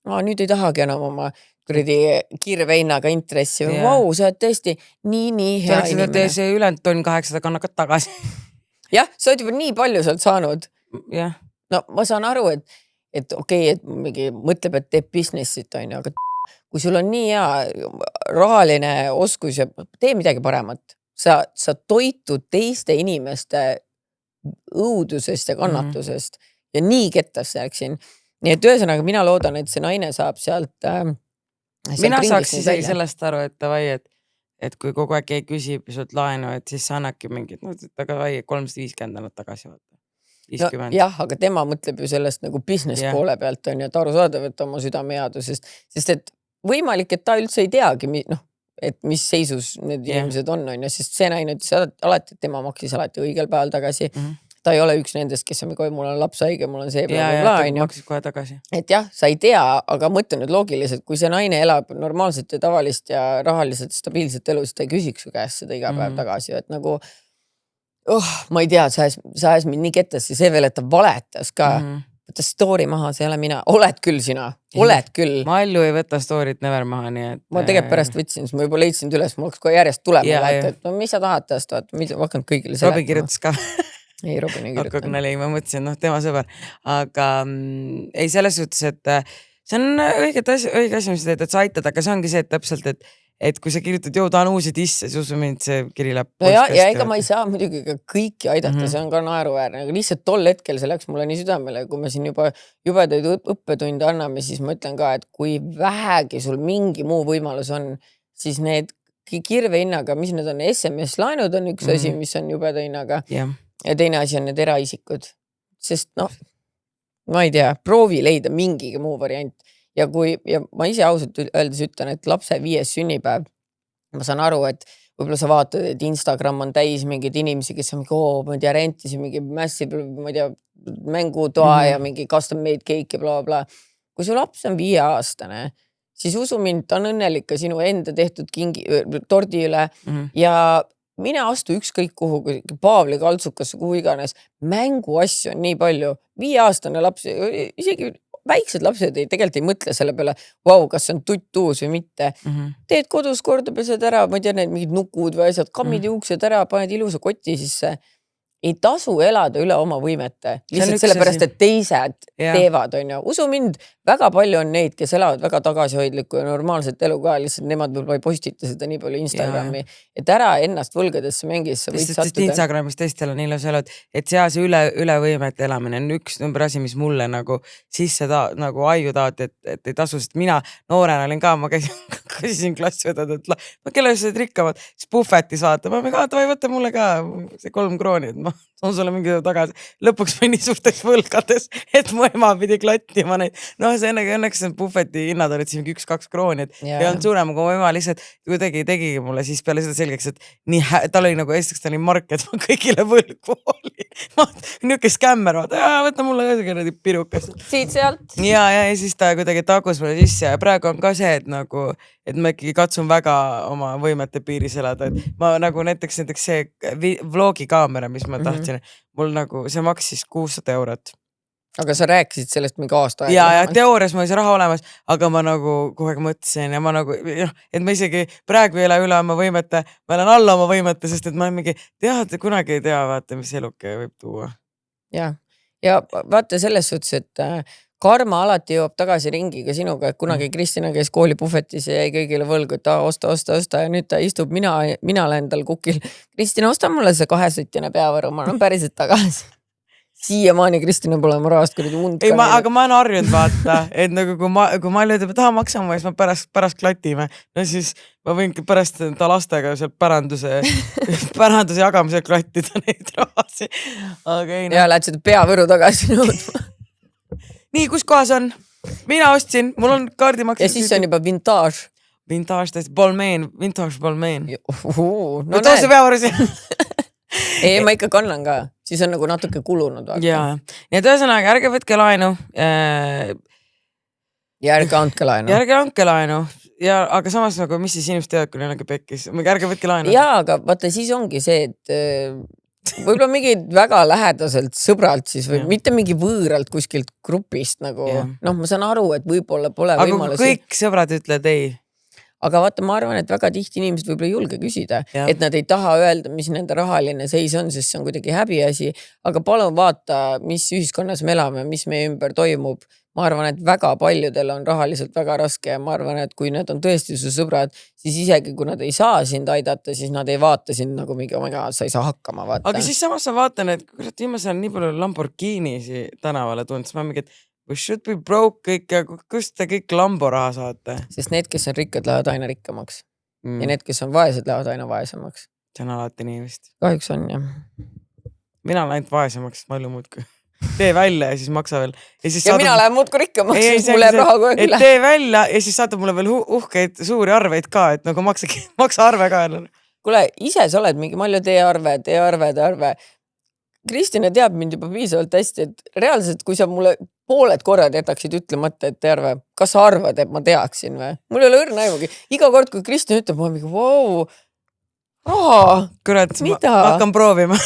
Nüüd ei tahagi enam oma kuradi kirveinaga intressi, vau, sa oled tõesti nii hea inimene. See ülend tonn 800 kannakad tagasi. Jah, sa oled juba nii palju sealt saanud. Jah. no ma saan aru, et okei, et mingi mõtleb, et teeb business'it on ju, aga kui sul on nii hea rahaline oskus ja tee midagi paremat, sa toitud teiste inimeste õudusest ja kannatusest ja nii kettas läksin. Nii et ühesõnaga mina loodan, et see naine saab sealt mina saaks isegi sellest aru, et davai, et kui kogu aeg keegi küsib sult laenu, et siis sa annadki mingid, aga 350 annad tagasi vaata. 50. No, jah, aga tema mõtleb ju sellest nagu business poole pealt on ju, et arusaadav, et oma südameheadusest, sest et võimalik, et ta üldse ei teagi, et mis seisus need inimesed on ju, sest see naine ütles alati, et tema maksis alati õigel päeval tagasi. Ta ei ole üks nendest, kes on, kui mul on laps haige, mul on see maksis kohe tagasi. Et jah, sa ei tea, aga mõtle nüüd loogiliselt, kui see naine elab normaalselt ja tavalist ja rahaliselt stabiilset elu, siis ta ei küsiks su käest seda iga päev tagasi, et nagu ma ei tea, sa ajas mind nii kettasse, see veel, et ta valetas ka. Võtta story maha, see ei ole mina. Oled küll sina, oled küll. Malju ei võta story't never maha, nii et... Ma tegelikult pärast võtsin, siis ma juba leidsin üles, ma oleks kohe järjest tulema vaata, et no mis sa tahad täst, vaata, mis hakanud kõigile seletama. Robin kirjutas ka. Ei, Robin ei kirjuta. Aga nali, ma mõtlesin, tema sõber. Aga ei selles suhtes, et see on õige asi, mis sa teed, et sa aitad, aga see ongi see, et täpselt, et kui sa kirjutad, ta on uusi disse, siis usu mind, see kiri läheb. No ja ega ma ei saa muidugi ka kõiki aidata, see on ka naeruväärne, aga lihtsalt tol hetkel see läks mulle nii südamele, kui me siin juba jubedaid õppetunde anname, siis ma ütlen ka, et kui vähegi sul mingi muu võimalus on, siis need kirve hinnaga, mis need on, SMS-laenud on üks asi, mis on jubeda hinnaga ja teine asi on need eraisikud, sest ma ei tea, proovi leida mingigi muu variant. Ja ma ise ausalt öeldes ütlen, et lapse 5. sünnipäev, ma saan aru, et võib-olla sa vaatad, et Instagram on täis mingeid inimesi, kes on mingi, ma ei tea, rentisi mingi massive, ma ei tea, mängutoa ja mingi custom made cake ja bla. Kui su laps on 5-aastane, siis usu mind, ta on õnnelik ka sinu enda tehtud tordi üle ja mine astu ükskõik kuhu, Paavli kaltsukasse, kuhu iganes, mängu asju on nii palju, 5-aastane laps, isegi väiksed lapsed tegelikult ei mõtle selle peale, kas see on tutt-tuus või mitte. Teed kodus korda, pesed ära, ma ei tea, need mingid nukud või asjad, kammid juuksed ära, paned ilusa koti sisse. Ei tasu elada üle oma võimete. Lihtsalt sellepärast, et teised teevad, on ju. Usu mind, väga palju on neid, kes elavad väga tagasihoidlikku ja normaalset elu ka, lihtsalt nemad võib-olla ei postita seda nii palju Instagrami. Et ära ennast võlgadesse mängis. Sest Instagramis teistel on ilus elud, et see üle võimete elamine on üks number asi, mis mulle nagu sisse nagu aiu taad, et ei tasu, sest mina noorena olin ka, ma käisin klassiõdad, et kelle üldse rikkamad, siis puhvetis vaata, ma ei võtta mulle ka see 3 krooni, et on sulle mingi tagasi. Lõpuks ma nii suurtes võlgades, et mu ema pidi klattima neid. See õnneks puhveti hinnad olid siis mingi 1-2 krooni, et ei olnud suurem, kui mu ema lihtsalt kuidagi tegigi mulle siis peale seda selgeks, et tal oli nagu esiteks ta oli mark, et ma kõigile võlgu oli. Niuke skämmer, võtta mulle ka pirukas. Siit sealt. Ja siis ta kuidagi tagus mulle sisse ja praegu on ka see, et ma ikkagi katsun väga oma võimete piiris elada, et ma nagu näiteks see vlogi kaamera, mis ma tahtsin, mul nagu see maksis 600 eurot. Aga sa rääkisid sellest mingi aasta aega. Ja teoorias ma oli see raha olemas, aga ma nagu kogu aeg mõtlesin ja ma nagu, et ma isegi praegu ei ole üle oma võimete, ma olen alla oma võimete, sest et ma mingi kunagi ei tea, vaata, mis eluke võib tuua. Ja vaata selles suhtes, et karma alati jõuab tagasi ringiga sinuga, et kunagi Kristina käis koolipuhvetis ja jäi kõigile võlgu, et osta ja nüüd ta istub, mina olen tal kukil. Kristina, osta mulle see 2-sõtjane peavaru, ma olen päriselt tagasi. Siiamaani Kristina pole oma rahast kuradi und. Aga ma olen harjunud vaata, et nagu kui ma ütleb, et maksa mu ees, ma pärast klatime. No siis ma võin pärast ta lastega seal päranduse jagamisel klattida neid rahasi. Ja lähed seda peavõru tagasi nõudma. Nii, kus kohas on? Mina ostsin, mul on kaardimaks. Ja siis on juba vintage. Vintage, vintage Balmain. No too see peavarusi. Ei, ma ikka kannan ka. Siis on nagu natuke kulunud. Jaa. Nii et ühesõnaga, ärge võtke laenu. Ja ärge andke laenu. Ja ärge andke laenu. Aga samas nagu, mis siis inimesed teavad, kui neil on pekkis? Ärge võtke laenu. Jaa, aga vaata, siis ongi see, et võib-olla mingi väga lähedaselt sõbralt siis või mitte mingi võõralt kuskilt grupist nagu, ma saan aru, et võib-olla pole võimalus. Aga kõik sõbrad ütlevad ei. aga vaata, ma arvan, et väga tihti inimesed võib-olla ei julge küsida, et nad ei taha öelda, mis nende rahaline seis on, sest see on kuidagi häbiasi, aga palun vaata, mis ühiskonnas me elame, mis meie ümber toimub. Ma arvan, et väga paljudel on rahaliselt väga raske ja ma arvan, et kui need on tõesti su sõbrad, siis isegi kui nad ei saa sind aidata, siis nad ei vaata sind nagu mingi, oh my god, sa ei saa hakkama vaata. Aga siis samas ma vaatan, et kurat, viimasel on nii palju Lamborghinisi tänavale tulnud, siis ma mingi, et we should be broke kõik ja kust te kõik Lambo raha saate? Sest need, kes on rikkad, lähevad aina rikkamaks. Ja need, kes on vaesed, lähevad aina vaesemaks. See on alati nii vist. Kahjuks on, jah. Mina olen ainult vaesemaks, palju muudki. Tee välja ja siis maksa veel. Ja mina lähen muudku rikkamaks, siis mul läheb raha kogu üle. Tee välja ja siis saate mulle veel uhkeid suuri arveid ka, et nagu maksa arve ka. Kuule, ise sa oled mingi malju teearve. Kristine teab mind juba piisavalt hästi, et reaalselt, kui sa mulle pooled korrad jätaksid ütlemata, et tearve, kas sa arvad, et ma teaksin või? Mul ei ole õrna aimugi. Iga kord, kui Kristine ütleb, ma mingi, wow, kurat, ma hakkan proovima.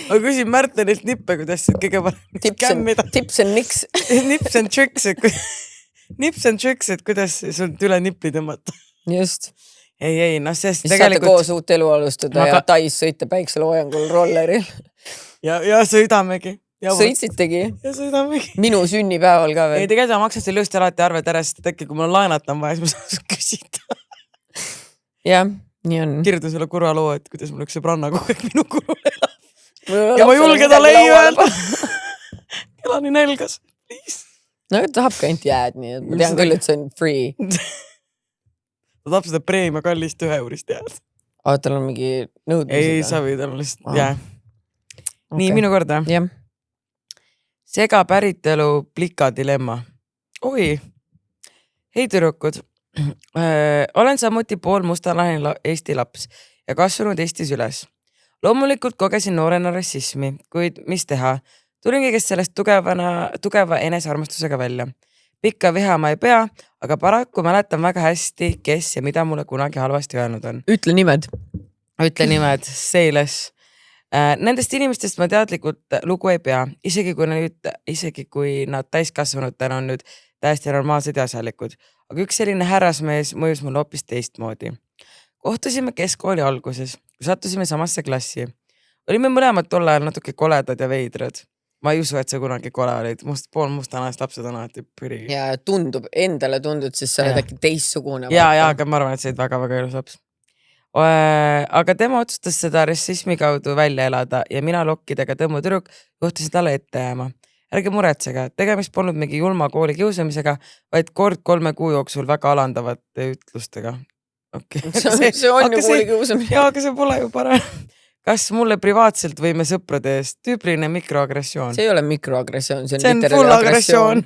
Ma küsin Märtenilt nippe, kuidas kõige parem kämmida. Tips and nicks. Nips and tricks, et kuidas sul üle nipli tõmmata. Just. Ei, noh sest siis tegelikult... Saate koos uut elu alustada ja Tais sõita päikseloojangul rolleril. Ja sõidamegi. Sõitsitegi. Ja sõidamegi. Minu sünnipäeval ka veel. Ei, tegelikult ma maksan selle just alati arved ära, sest äkki kui mul laenata on vaja, siis ma saan küsida. Jah, nii on. Kirjutan selle kurva loo, et kuidas mul üks sõbranna kogu aeg minu kurul elab. Ja ma julge talle ei öelda. Kela nii nälgas. No tahab ka ainult jääd, nii et ma tean küll, et see on free. Ta tahab seda preemia kallist 1 eurist jääd. Tal on mingi nõudmised? Ei, sa võid, tal on lihtsalt jää. Nii, minu korda. Jah. Sega päritelu plika dilemma. Oi, hei tüdrukud. Olen samuti pool mustalaine Eesti laps ja kasvanud Eestis üles. Loomulikult kogesin noorena rassismi, kuid mis teha? Tulingi kes sellest tugeva enesearmastusega välja. Pikka viha ma ei pea, aga paraku mäletan väga hästi, kes ja mida mulle kunagi halvasti öelnud on. Ütle nimed. Ütle nimed, Seiles. Nendest inimestest ma teadlikult lugu ei pea, isegi kui nad täiskasvanutena on nüüd täiesti normaalsed ja asjalikud. Aga üks selline härrasmees mõjus mulle hoopis teistmoodi. Kohtusime keskkooli alguses, kui sattusime samasse klassi. Olime mõlemad tol ajal natuke koledad ja veidrad. Ma ei usu, et see kunagi kole olid. Pool mustanahest lapsed on alati püri. Ja endale tundub, siis sa oled äkki teistsugune. Ja, aga ma arvan, et see olid väga-väga ilus laps. Aga tema otsustas seda rassismi kaudu välja elada ja mina lokkidega tõmmu tüdruk juhtusin talle ette jääma. Ärge muretsega, tegemist polnud mingi julma kooli kiusamisega, vaid kord 3 kuu jooksul väga alandavate ütlustega. Okay. See on ju kooli kiusamine. Jaa, aga see pole ju parem. Kas mulle privaatselt või me sõprade eest? Tüüpiline mikroagressioon. See ei ole mikroagressioon, see on full agressioon.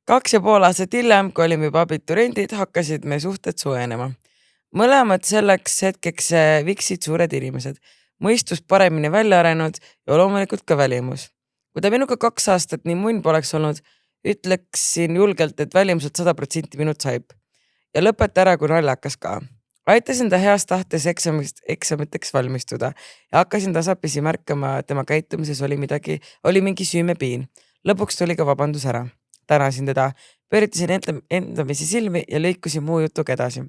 2,5 aastat hiljem, kui olime juba abiturendid, hakkasid me suhted suenema. Mõlemad selleks hetkeks viksid suured inimesed. Mõistus paremini välja arenud ja loomulikult ka välimus. Kui ta minuga 2 aastat nii munn poleks olnud, ütleksin julgelt, et välimuselt 100% minut saib. Ja lõpeta ära, kui naljakas ka. Aitasin ta heast tahtes eksamiteks valmistuda ja hakkasin tasapisi märkama, et tema käitumises oli mingi süümepiin. Lõpuks tuli ka vabandus ära. Tänasin teda, pööritasin endamisi silmi ja lõikusin muu jutuga edasi.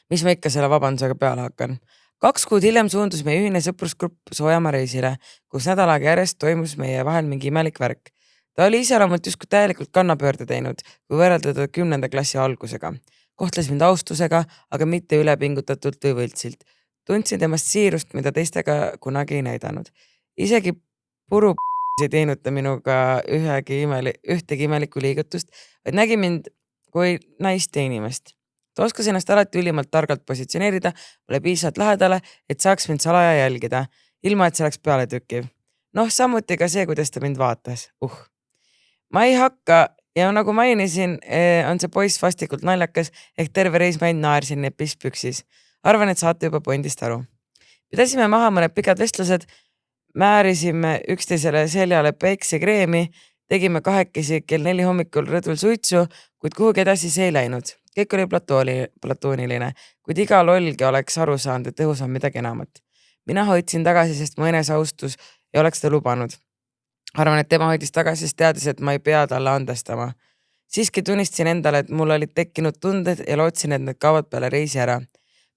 Mis ma ikka selle vabandusega peale hakkan? 2 kuud hiljem suundus meie ühine sõprusgrupp Soojamaa reisile, kus nädalaga järjest toimus meie vahel mingi imelik värk. Ta oli iseloomult justkui täielikult kannapöörde teinud, kui võrreldada 10. klassi algusega. Kohtles mind austusega, aga mitte ülepingutatult või võltsilt. Tundsin temast siirust, mida teistega kunagi ei näidanud. Isegi puru ei teinud ta minuga ühtegi imelikku liigutust, vaid nägi mind kui naist ja inimest. Ta oskas ennast alati ülimalt targalt positsioneerida, mulle piisavalt lähedale, et saaks mind salaja jälgida, ilma et see oleks peale tükiv. Noh, samuti ka see, kuidas ta mind vaatas. Ma ei hakka ja nagu mainisin, on see poiss vastikult naljakas, ehk terve reis ma naersin need pisspüksis. Arvan, et saate juba pointist aru. Pidasime maha mõned pikad vestlused, määrisime üksteisele seljale päiksekreemi, tegime 2 kell 4 hommikul rõdul suitsu, kuid kuhugi edasi see ei läinud. Kõik oli platooniline, kuid iga lollgi oleks aru saanud, et õhus on midagi enamat. Mina hoidsin tagasi, sest mu eneseaustus ei oleks seda lubanud. Arvan, et tema hoidis tagasi, sest teadis, et ma ei pea talle andestama. Siiski tunnistasin endale, et mul olid tekkinud tunded ja lootsin, et need kaovad peale reisi ära.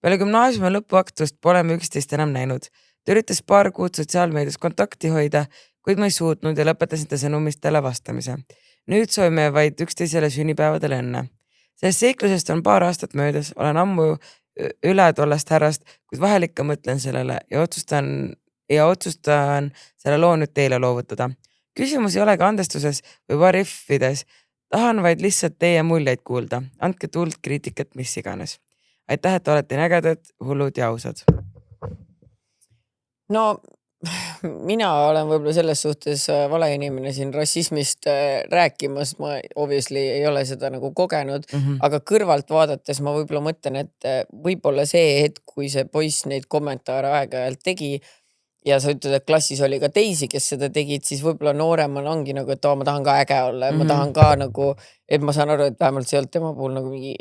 Peale gümnaasiumi lõpuaktust pole me üksteist enam näinud. Ta üritas paar kuud sotsiaalmeedias kontakti hoida, kuid ma ei suutnud ja lõpetasin ta sõnumistele vastamise. Nüüd soovime vaid üksteisele sünnipäevadele õnne. Sellest seiklusest on paar aastat möödas, olen ammu üle tollest härrast, kuid vahel ikka mõtlen sellele ja otsustan selle loo nüüd teile loovutada. Küsimus ei olegi andestuses või variffides. Tahan vaid lihtsalt teie muljeid kuulda. Andke tuld, kriitikat, mis iganes. Aitäh, et olete nägedad, hullud ja ausad. No mina olen võib-olla selles suhtes vale inimene siin rassismist rääkimas. Ma obviously ei ole seda nagu kogenud, aga kõrvalt vaadates ma võib-olla mõtlen, et võib-olla see hetk, kui see poiss neid kommentaare aeg-ajalt tegi ja sa ütled, et klassis oli ka teisi, kes seda tegid, siis võib-olla nooremal ongi nagu, et ma tahan ka äge olla ja ma tahan ka nagu, et ma saan aru, et vähemalt see ei olnud tema puhul nagu mingi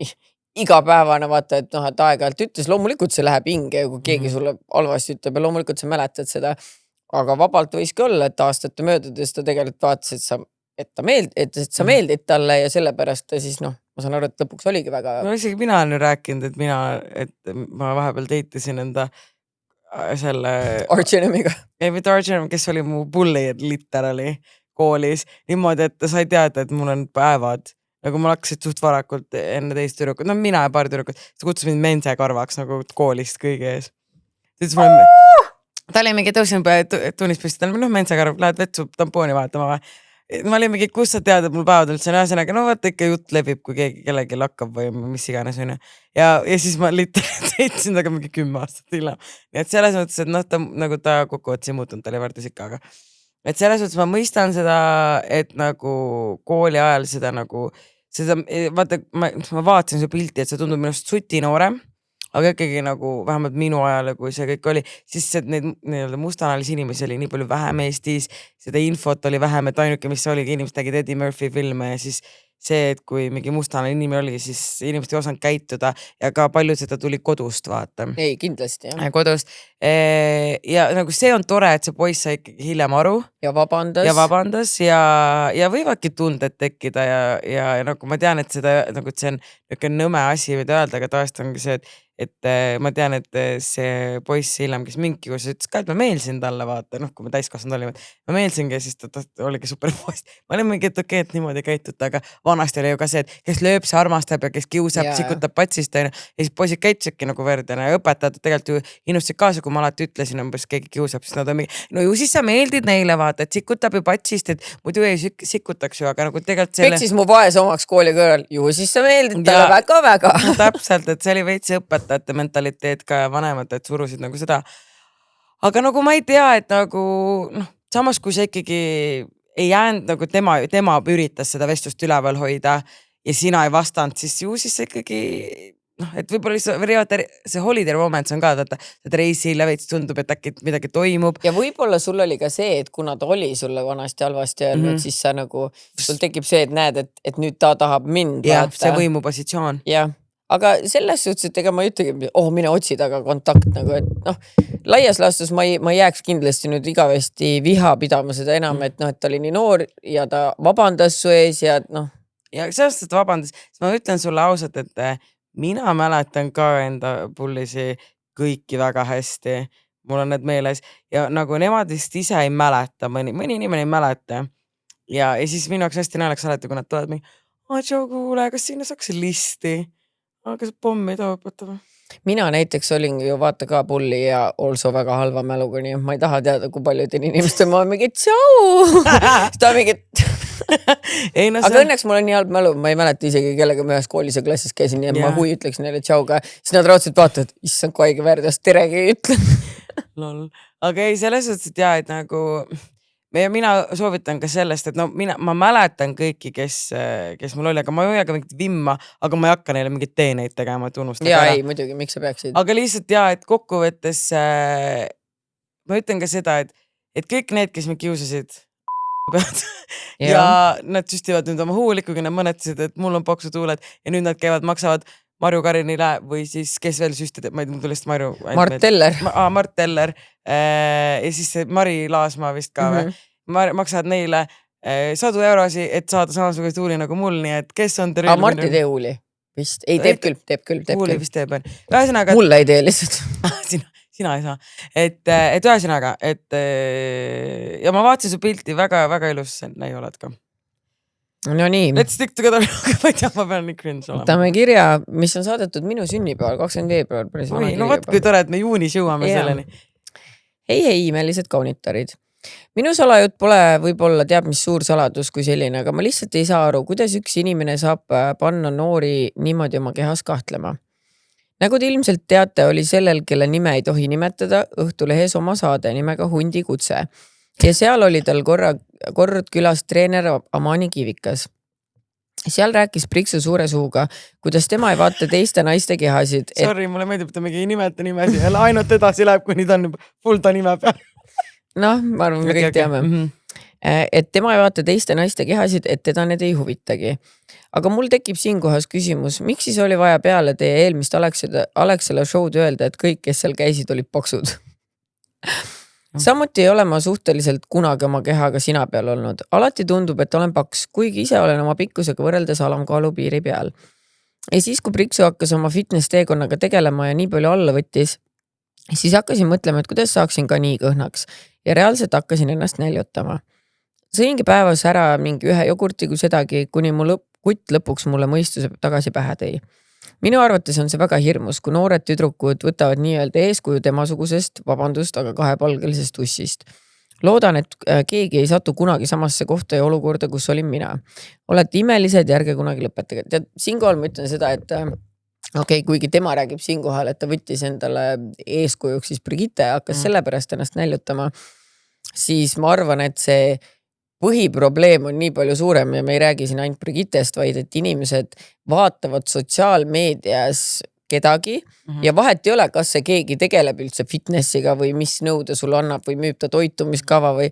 igapäevane vaata, et et aeg-ajalt ütles, loomulikult see läheb hinge, kui keegi sulle halvasti ütleb ja loomulikult sa mäletad seda, aga vabalt võiski olla, et aastate möödudes ta tegelikult vaatas, et sa meeldid talle ja sellepärast ta siis ma saan aru, et lõpuks oligi väga. No isegi mina olen ju rääkinud, et ma vahepeal teitisin enda selle Arch-enemiga. Ei, mitte Arch-enemiga, kes oli mu bully literally koolis niimoodi, et sa ei teada, et mul on päevad. Nagu mul hakkasid suht varakult enne teist tüdrukut, mina ja paar tüdrukut, ta kutsus mind mensekarvaks nagu koolist kõige ees. Ta oli mingi tõusin tunnis püsti, mensekarv, lähed vetsu tampooni vaatama või? Ma olin mingi, kus sa tead, et mul päevad üldse on ühesõnaga, vaata ikka jutt levib, kui keegi kellelgi lakkab või mis iganes on. Ja siis ma literalt teitsin taga mingi 10 aastat hiljem. Nii et selles mõttes, et ta kokkuvõttes ei muutunud, ta oli vardis ikka, aga et selles mõttes ma mõistan seda, et nagu kooli ajal seda vaata, ma vaatasin see pilti, et see tundub minust suti noorem, aga ikkagi nagu vähemalt minu ajal, kui see kõik oli, siis neid mustanalisi inimesi oli nii palju vähem Eestis, seda infot oli vähem, et ainuke, mis oligi, inimesed nägid Eddie Murphy filme ja siis see, et kui mingi mustanaline inimene oli, siis inimesed ei osanud käituda ja ka palju seda tuli kodust vaata. Ei, kindlasti jah. Kodust. Ja nagu see on tore, et see poiss sai ikkagi hiljem aru. Ja vabandas ja võivadki tunded tekkida ja nagu ma tean, et seda nagu see on nõme asi võid öelda, aga taast ongi see, et ma tean, et see poiss hiljem, kes mingi kus ütles ka, et ma meelsin talle vaata, kui me täiskasvanud olime, ma meelsingi ja siis ta oligi super poiss. Ma olin mingi, et okei, et niimoodi käituta, aga vanasti oli ju ka see, et kes lööb, see armastab ja kes kiusab, sikutab patsist ja siis poisid käitusidki nagu võrdena ja õpetajad tegelikult ju innustasid kaasa, kui ma alati ütlesin, umbes keegi kiusab, siis nad on mingi, no ju siis sa meeldid neile vaata, et sikutab ju patsist, et muidu ei sikutaks ju, aga nagu tegelikult selle... Peksis mu vaes omaks kooli kõrval, ju siis sa meeldid talle väga-väga. No, täpselt, et see oli veits õpetajate mentaliteet ka vanemad, et surusid nagu seda. Aga nagu ma ei tea, et nagu samas kui see ikkagi ei jäänud nagu tema üritas seda vestlust üleval hoida ja sina ei vastanud, siis ju siis ikkagi et võib-olla see holiday romance on ka, et reisil ja veits tundub, et äkki midagi toimub. Ja võib-olla sul oli ka see, et kuna ta oli sulle vanasti halvasti öelnud, siis sa nagu, sul tekib see, et näed, et nüüd ta tahab mind. Ja, see võimupositsioon. Jah, aga selles suhtes, et ega ma ütlegi, mine otsi taga kontakt nagu, et laias laastus ma ei jääks kindlasti nüüd igavesti viha pidama seda enam, et ta oli nii noor ja ta vabandas su ees ja Ja sellest, et vabandas, siis ma ütlen sulle ausalt, et mina mäletan ka enda pullisi kõiki väga hästi. Mul on need meeles ja nagu nemad vist ise ei mäleta, mõni inimene ei mäleta. Ja siis minu jaoks hästi naljakas alati, kui nad tulevad mingi, Joe, kuule, kas sinna saaks listi? Aga see pommi toopatama. Mina näiteks olin ju vaata ka pulli ja also väga halva mäluga, nii ma ei taha teada, kui paljudel inimestel ma mingi tšau! Seda mingi... Aga õnneks mul on nii halb mälu, ma ei mäleta isegi kellega me ühes koolis ja klassis käisin ja ma hui ütleks neile tšauga, siis nad raudselt vaatavad, issand kui haige väärdas, teregi ütlen. Aga ei, selles suhtes, et jah, et nagu mina soovitan ka sellest, et ma mäletan kõiki, kes mul oli, aga ma ei hoia ka mingit vimma, aga ma ei hakka neile mingit teeneid tegema, et unustada. Ja ei, muidugi, miks sa peaksid? Aga lihtsalt jah, et kokkuvõttes ma ütlen ka seda, et kõik need, kes me kiusasid ja nad süstivad nüüd oma huulikuga, nad mõnetasid, et mul on paksu tuuled ja nüüd nad käivad, maksavad Marju Karinile või siis kes veel süstid, ma ei tea, tulist Marju. Mart Teller. Mart Teller ja siis Mari Laasmaa vist ka või. Maksavad neile 100 eurosi, et saada samasugust huuli nagu mul, nii et kes on Aga Mart ei tee huuli vist. Ei, teeb küll. Huuli vist teeb. Ühesõnaga... Mulle ei tee lihtsalt. Sina ei saa. Et ühesõnaga, ja ma vaatasin su pilti, väga ilus näi oled ka. No nii. Let's stick together. Ma ei tea, ma pean nii cringe olema. Võtame kirja, mis on saadetud minu sünnipäeval, 20. veebruar. No vaat, kui tore, et me juunis jõuame selleni. Hei, imelised kaunitarid. Minu salajutt pole võib-olla teab mis suur saladus kui selline, aga ma lihtsalt ei saa aru, kuidas üks inimene saab panna noori niimoodi oma kehas kahtlema. Nagu te ilmselt teate, oli sellel, kelle nime ei tohi nimetada, Õhtulehes oma saade nimega Hundi kutse. Ja seal oli tal kord külas treener Amani Kivikas. Seal rääkis Priksu suure suuga, kuidas tema ei vaata teiste naiste kehasid. Sorry, mulle meeldib, et ta mingi ei nimeta nimesi ja ainult edasi läheb, kuni ta on full ta nime peal. Noh, ma arvan, me kõik teame. Et tema ei vaata teiste naiste kehasid, et teda need ei huvitagi. Aga mul tekib siinkohas küsimus, miks siis oli vaja peale teie eelmist Alexela show'd öelda, et kõik, kes seal käisid, olid paksud? Samuti ei ole ma suhteliselt kunagi oma kehaga sina peal olnud. Alati tundub, et olen paks, kuigi ise olen oma pikkusega võrreldes alamkaalu piiri peal. Ja siis, kui Priksu hakkas oma fitness teekonnaga tegelema ja nii palju alla võttis, siis hakkasin mõtlema, et kuidas saaksin ka nii kõhnaks ja reaalselt hakkasin ennast näljutama. Sõingi päevas ära mingi ühe jogurti kui sedagi, kuni mu kutt lõpuks mulle mõistuse tagasi pähe tõi. Minu arvates on see väga hirmus, kui noored tüdrukud võtavad nii-öelda eeskuju temasugusest, aga kahepalgelisest ussist. Loodan, et keegi ei satu kunagi samasse kohta ja olukorda, kus olin mina. Olete imelised, järge kunagi lõpetage. Tead, siinkohal ma ütlen seda, et kuigi tema räägib siinkohal, et ta võttis endale eeskujuks siis Brigitte ja hakkas sellepärast ennast näljutama, siis ma arvan, et see põhiprobleem on nii palju suurem ja me ei räägi siin ainult Brigittest, vaid et inimesed vaatavad sotsiaalmeedias kedagi ja vahet ei ole, kas see keegi tegeleb üldse fitnessiga või mis nõude sul annab või müüb ta toitumiskava või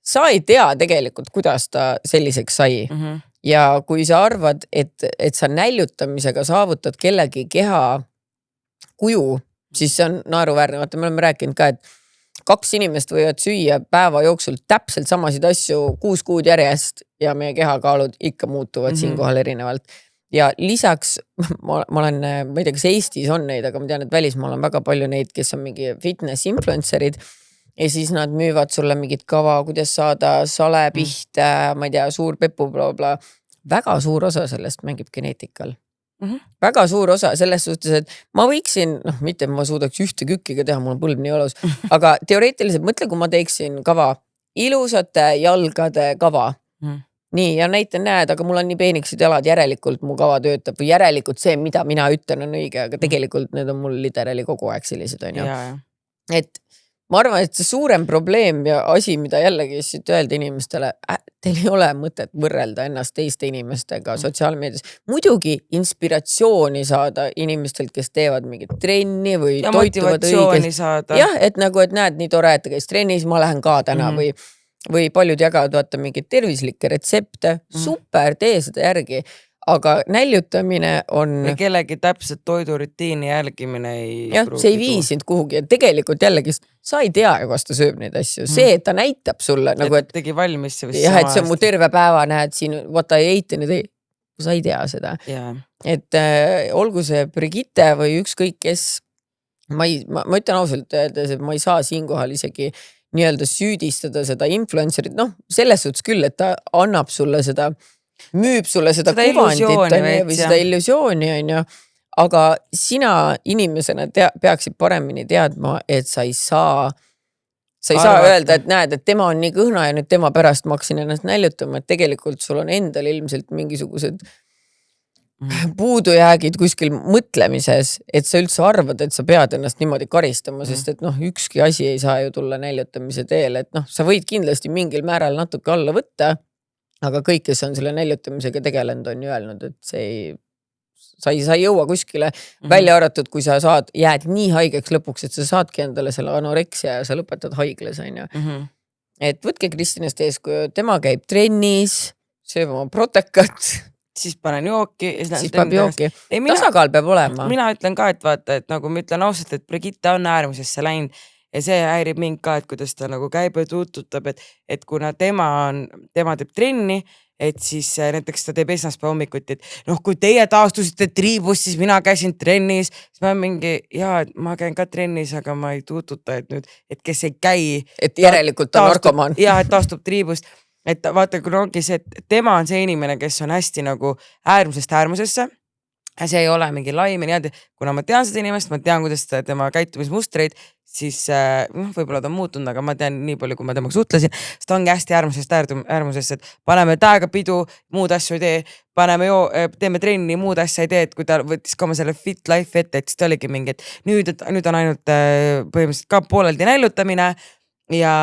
sa ei tea tegelikult, kuidas ta selliseks sai. Ja kui sa arvad, et sa näljutamisega saavutad kellegi keha kuju, siis see on naeruväärne. Vaata, me oleme rääkinud ka, et 2 inimest võivad süüa päeva jooksul täpselt samasid asju 6 kuud järjest ja meie kehakaalud ikka muutuvad siinkohal erinevalt. Ja lisaks, ma olen, ma ei tea, kas Eestis on neid, aga ma tean, et välismaal on väga palju neid, kes on mingi fitness influencerid ja siis nad müüvad sulle mingit kava, kuidas saada sale pihta, ma ei tea, suur pepu, bla. Väga suur osa sellest mängib geneetikal. Väga suur osa selles suhtes, et ma võiksin, mitte ma suudaks ühte kükkiga teha, mul on põlv nii olus, aga teoreetiliselt mõtle, kui ma teeksin kava, ilusate jalgade kava. Nii, ja näitan näed, aga mul on nii peeniksid jalad, järelikult mu kava töötab või järelikult see, mida mina ütlen on õige, aga tegelikult need on mul literali kogu aeg sellised, on ju. Et ma arvan, et see suurem probleem ja asi, mida jällegi siit öelda inimestele, teil ei ole mõtet võrrelda ennast teiste inimestega sotsiaalmeedias. Muidugi inspiratsiooni saada inimestelt, kes teevad mingit trenni või ja toituvad õigelt. Jah, et nagu, et näed nii tore, et käis trennis, ma lähen ka täna või paljud jagavad vaata mingid tervislikke retsepte. Super, tee seda järgi. Aga näljutamine on... Ja kellegi täpselt toidurutiini jälgimine ei... Jah, see ei vii sind kuhugi. Ja tegelikult jällegi, sa ei tea, kas ta sööb neid asju. See, et ta näitab sulle... Nagu, et tegi valmis see jah, et see on mu terve päeva, näed siin, what I ate nüüd ei... Sa ei tea seda. Et olgu see Brigitte või ükskõik kes... Ma ütlen ausalt öeldes, et ma ei saa siinkohal isegi nii-öelda süüdistada seda influencerit. Selles suhtes küll, et ta annab sulle seda... müüb sulle seda kuvandit või seda illusiooni, on ju. Aga sina inimesena peaksid paremini teadma, et sa ei saa öelda, et näed, et tema on nii kõhna ja nüüd tema pärast ma hakkasin ennast näljutama, et tegelikult sul on endal ilmselt mingisugused puudujäägid kuskil mõtlemises, et sa üldse arvad, et sa pead ennast niimoodi karistama, sest et ükski asi ei saa ju tulla näljutamise teel, et sa võid kindlasti mingil määral natuke alla võtta, aga kõik, kes on selle näljutamisega tegelenud, on ju öelnud, et sa ei jõua kuskile välja arvatud, kui sa jääd nii haigeks lõpuks, et sa saadki endale selle anoreksia ja sa lõpetad haigles, on ju. Et võtke Kristinast eeskuju, tema käib trennis, sööb oma protekat. Siis panen jooki. Siis peab jooki. Tasakaal peab olema. Mina ütlen ka, et vaata, et nagu ma ütlen ausalt, et Brigitte on äärmusesse läinud ja see häirib mind ka, et kuidas ta nagu käib ja tuututab, et kuna tema teeb trenni, et siis näiteks ta teeb esmaspäeva hommikuti, et noh, kui teie taastusite triibust, siis mina käisin trennis, siis ma mingi, et ma käin ka trennis, aga ma ei tuututa, et nüüd, et kes ei käi. Et järelikult ta narkomaan. Et taastub triibust, et vaata, kui ongi see, et tema on see inimene, kes on hästi nagu äärmusest äärmusesse. Ja see ei ole mingi laim ja niimoodi, kuna ma tean seda inimest, ma tean, kuidas tema käitumismustreid, siis võib-olla ta on muutunud, aga ma tean nii palju, kui ma temaga suhtlesin, sest ta ongi hästi äärmusest, et paneme täega pidu, muud asju ei tee, teeme trenni, muud asja ei tee, et kui ta võttis ka oma selle fit life ette, et siis ta oligi mingi, et nüüd on ainult põhimõtteliselt ka pooleldi näljutamine ja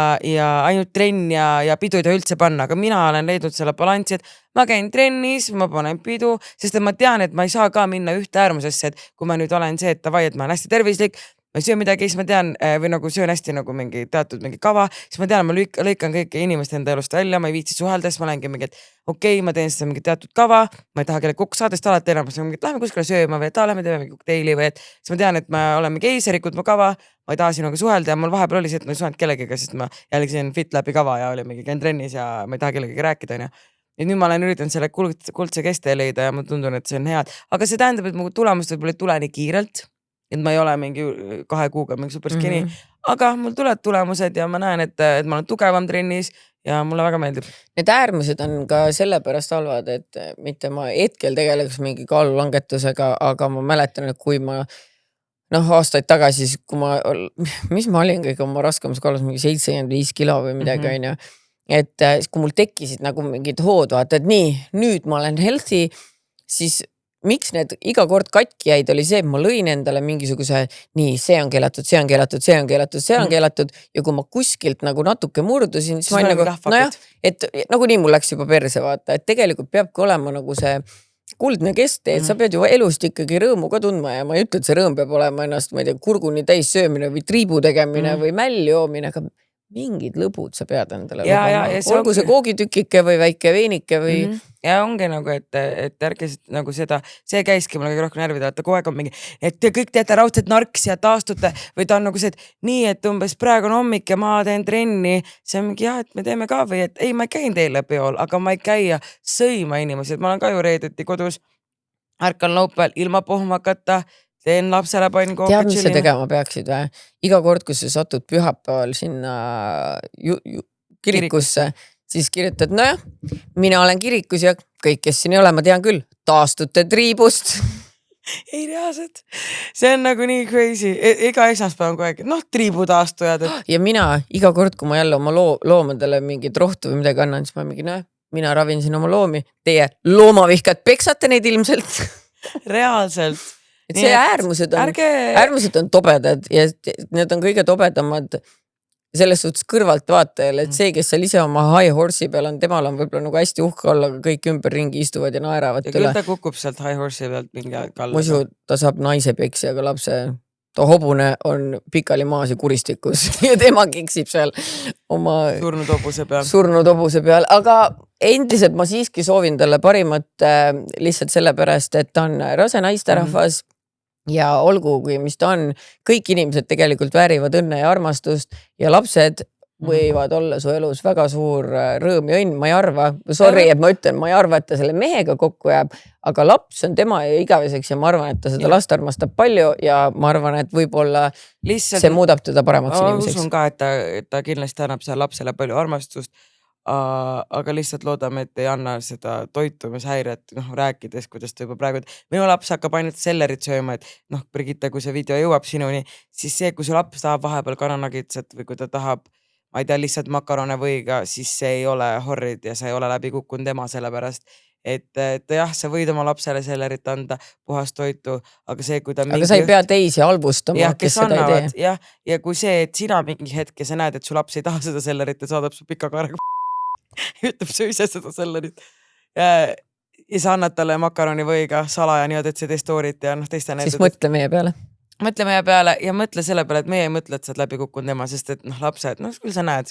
ainult trenn ja pidu ei tohi üldse panna, aga mina olen leidnud selle balanssi, et ma käin trennis, ma panen pidu, sest et ma tean, et ma ei saa ka minna ühte äärmusesse, et kui ma nüüd olen see, et davai, et ma olen hästi tervislik, ma ei söö midagi, siis ma tean või nagu söön hästi nagu mingi teatud mingi kava, siis ma tean, ma lõikan kõiki inimeste enda elust välja, ma ei viitsi suhelda, siis ma olengi mingi, et okei, ma teen seda mingi teatud kava, ma ei taha kellegi kokku saada, sest alati enamus on mingi, et lähme kuskile sööma või et lähme teeme mingi kokteili või et siis ma tean, et ma olen mingi eiserikud mu kava, ma ei taha sinuga suhelda ja mul vahepeal oli see, et ma ei suhelnud kellegiga, sest ma jälgisin fit läbi kava ja oli mingi käin trennis ja ma ei taha kellegagi rääkida, onju. Ja nüüd ma olen üritanud selle kuldse keste leida ja ma tundun, et see on head, aga see tähendab, et mu tulemust võib-olla ei tule nii kiirelt, et ma ei ole mingi 2 kuuga mingi super skinny, aga mul tulevad tulemused ja ma näen, et ma olen tugevam trennis ja mulle väga meeldib. Need äärmused on ka sellepärast halvad, et mitte ma hetkel tegeleks mingi kaalulangetusega, aga ma mäletan, et kui ma aastaid tagasi, mis ma olin kõik oma raskemas kaalus, mingi 75 kilo või midagi onju. Et kui mul tekkisid nagu mingid hood, vaata, et nii, nüüd ma olen healthy, siis miks need iga kord katki jäid, oli see, et ma lõin endale mingisuguse, nii, see on keelatud, see on keelatud, see on keelatud, see on keelatud ja kui ma kuskilt nagu natuke murdusin, siis ma olin nagu, nojah, et nagu nii mul läks juba perse, vaata, et tegelikult peabki olema nagu see kuldne kesttee, et sa pead ju elust ikkagi rõõmu ka tundma ja ma ei ütle, et see rõõm peab olema ennast, ma ei tea, kurguni täis söömine või triibu tegemine või mälli joomine, aga mingid lõbud sa pead endale lubama. Olgu see koogitükike või väike veinike või... Ja ongi nagu, et ärge nagu seda, see käiski mulle kõige rohkem närvida, et kogu aeg on mingi, et te kõik teete raudselt narksi ja taastute või ta on nagu see, et nii, et umbes praegu on hommik ja ma teen trenni, see on mingi et me teeme ka või et ei, ma ei käin teile peol, aga ma ei käia sõima inimesi, et ma olen ka ju reedeti kodus, ärkan laupäeval ilma pohmakata, teen lapsele pannkooke. Tead, mis sa tegema peaksid või? Iga kord, kui sa satud pühapäeval sinna kirikusse, siis kirjutad, nojah, mina olen kirikus ja kõik, kes siin ei ole, ma tean küll, taastute triibust. Ei reaalselt. See on nagu nii crazy. Iga esmaspäev on kogu aeg, triibu taastujad. Ja mina iga kord, kui ma jälle oma loomadele mingit rohtu või midagi annan, siis ma mingi, mina ravin siin oma loomi. Teie loomavihkad peksate neid ilmselt. Reaalselt. Et see äärmused on tobedad ja need on kõige tobedamad selles suhtes kõrvalt vaatajal, et see, kes seal ise oma high horse'i peal on, temal on võib-olla nagu hästi uhke olla, aga kõik ümber ringi istuvad ja naeravad. Ja küll ta kukub sealt high horse'i pealt mingi kalla. Muidu ta saab naise peksi, aga lapse, ta hobune on pikali maas ja kuristikus ja tema keksib seal oma surnud hobuse peal, aga endiselt ma siiski soovin talle parimat lihtsalt sellepärast, et ta on rase naisterahvas ja olgugi, mis ta on, kõik inimesed tegelikult väärivad õnne ja armastust ja lapsed võivad olla su elus väga suur rõõm ja õnn, ma ei arva, et ma ütlen, ma ei arva, et ta selle mehega kokku jääb, aga laps on tema igaveseks ja ma arvan, et ta seda last armastab palju ja ma arvan, et võib-olla see muudab teda paremaks inimeseks. Usun ka, et ta kindlasti annab seal lapsele palju armastust, aga lihtsalt loodame, et ei anna seda toitumishäiret, rääkides, kuidas ta juba praegu, minu laps hakkab ainult sellerit sööma, et Brigitte, kui see video jõuab sinuni, siis see, kui su laps tahab vahepeal kananagitsat või kui ta tahab, ma ei tea, lihtsalt makarone võiga, siis see ei ole horrid ja see ei ole läbi kukkunud tema sellepärast, et jah, sa võid oma lapsele sellerit anda puhast toitu, aga see, kui ta aga sa ei pea teisi halvustama, kes seda ei tee. Ja kui see, et sina mingi hetk ja sa näed, et su laps ei taha seda sellerit ja saadab su pika kaarega ütleb su ise seda sellerit ja sa annad talle makaroni võiga salaja niimoodi, et see tee story't ja teiste näitud. Siis mõtle meie peale. Mõtle meie peale ja mõtle selle peale, et meie ei mõtle, et sa oled läbi kukkunud tema, sest et lapsed, küll sa näed,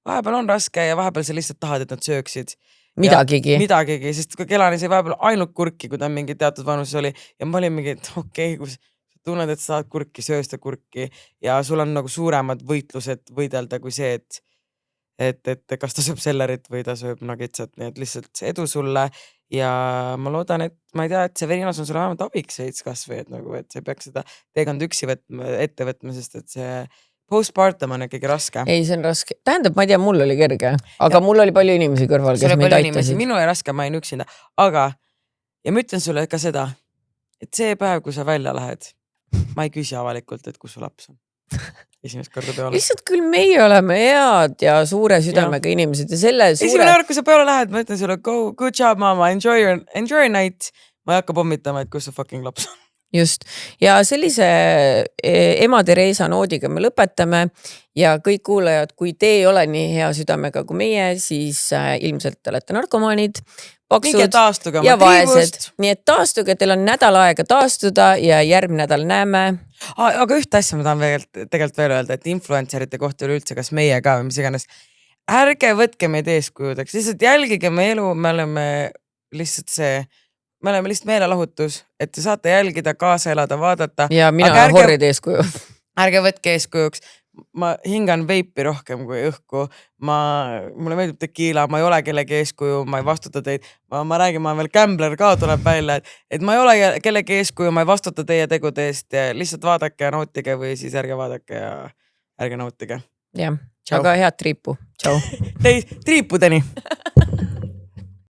vahepeal on raske ja vahepeal sa lihtsalt tahad, et nad sööksid. Midagigi, sest kui Kelani sai vahepeal ainult kurki, kui ta mingi teatud vanuses oli ja ma olin mingi, et okei, kui tunned, et sa saad kurki, söö seda kurki ja sul on nagu suuremad võitlused võidelda kui see, et kas ta sööb sellerit või ta sööb nagitsat, nii et lihtsalt edu sulle ja ma loodan, et ma ei tea, et see veninas on sulle vähemalt abiks veits kasvõi, et nagu, et sa ei peaks seda teekond üksi ette võtma, sest et see postpartum on ikkagi raske. Ei, see on raske. Tähendab, ma ei tea, mul oli kerge, aga mul oli palju inimesi kõrval, kes meid aitasid. Minu oli raske, ma olin üksinda, aga ja ma ütlen sulle ka seda, et see päev, kui sa välja lähed, ma ei küsi avalikult, et kus su laps on. Esimest korda peole. Lihtsalt küll meie oleme head ja suure südamega inimesed ja selle Esimene kord, kui sa peole lähed, ma ütlen sulle, go, good job, mama, enjoy your night. Ma ei hakka pommitama, et kus su fucking laps on. Just. Ja sellise ema Teresa noodiga me lõpetame ja kõik kuulajad, kui te ei ole nii hea südamega kui meie, siis ilmselt olete narkomaanid, paksud ja vaesed. Nii et taastuge, teil on nädal aega taastuda ja järgmine nädal näeme. Aga ühte asja ma tahan tegelikult veel öelda, et influencerite kohta üleüldse, kas meie ka või mis iganes. Ärge võtke meid eeskujudeks, lihtsalt jälgige me elu, me oleme lihtsalt meelelahutus, et te saate jälgida, kaasa elada, vaadata. Ja mina olen horrid eeskuju. Ärge võtke eeskujuks. Ma hingan veipi rohkem kui õhku. Mulle meeldib tekiila, ma ei ole kellegi eeskuju, ma ei vastuta teid. Ma räägin, ma veel gambler ka tuleb välja, et ma ei ole kellegi eeskuju, ma ei vastuta teie tegude eest ja lihtsalt vaadake ja nautige või siis ärge vaadake ja ärge nautige. Jah, aga head triipu. Tšau. Triipudeni.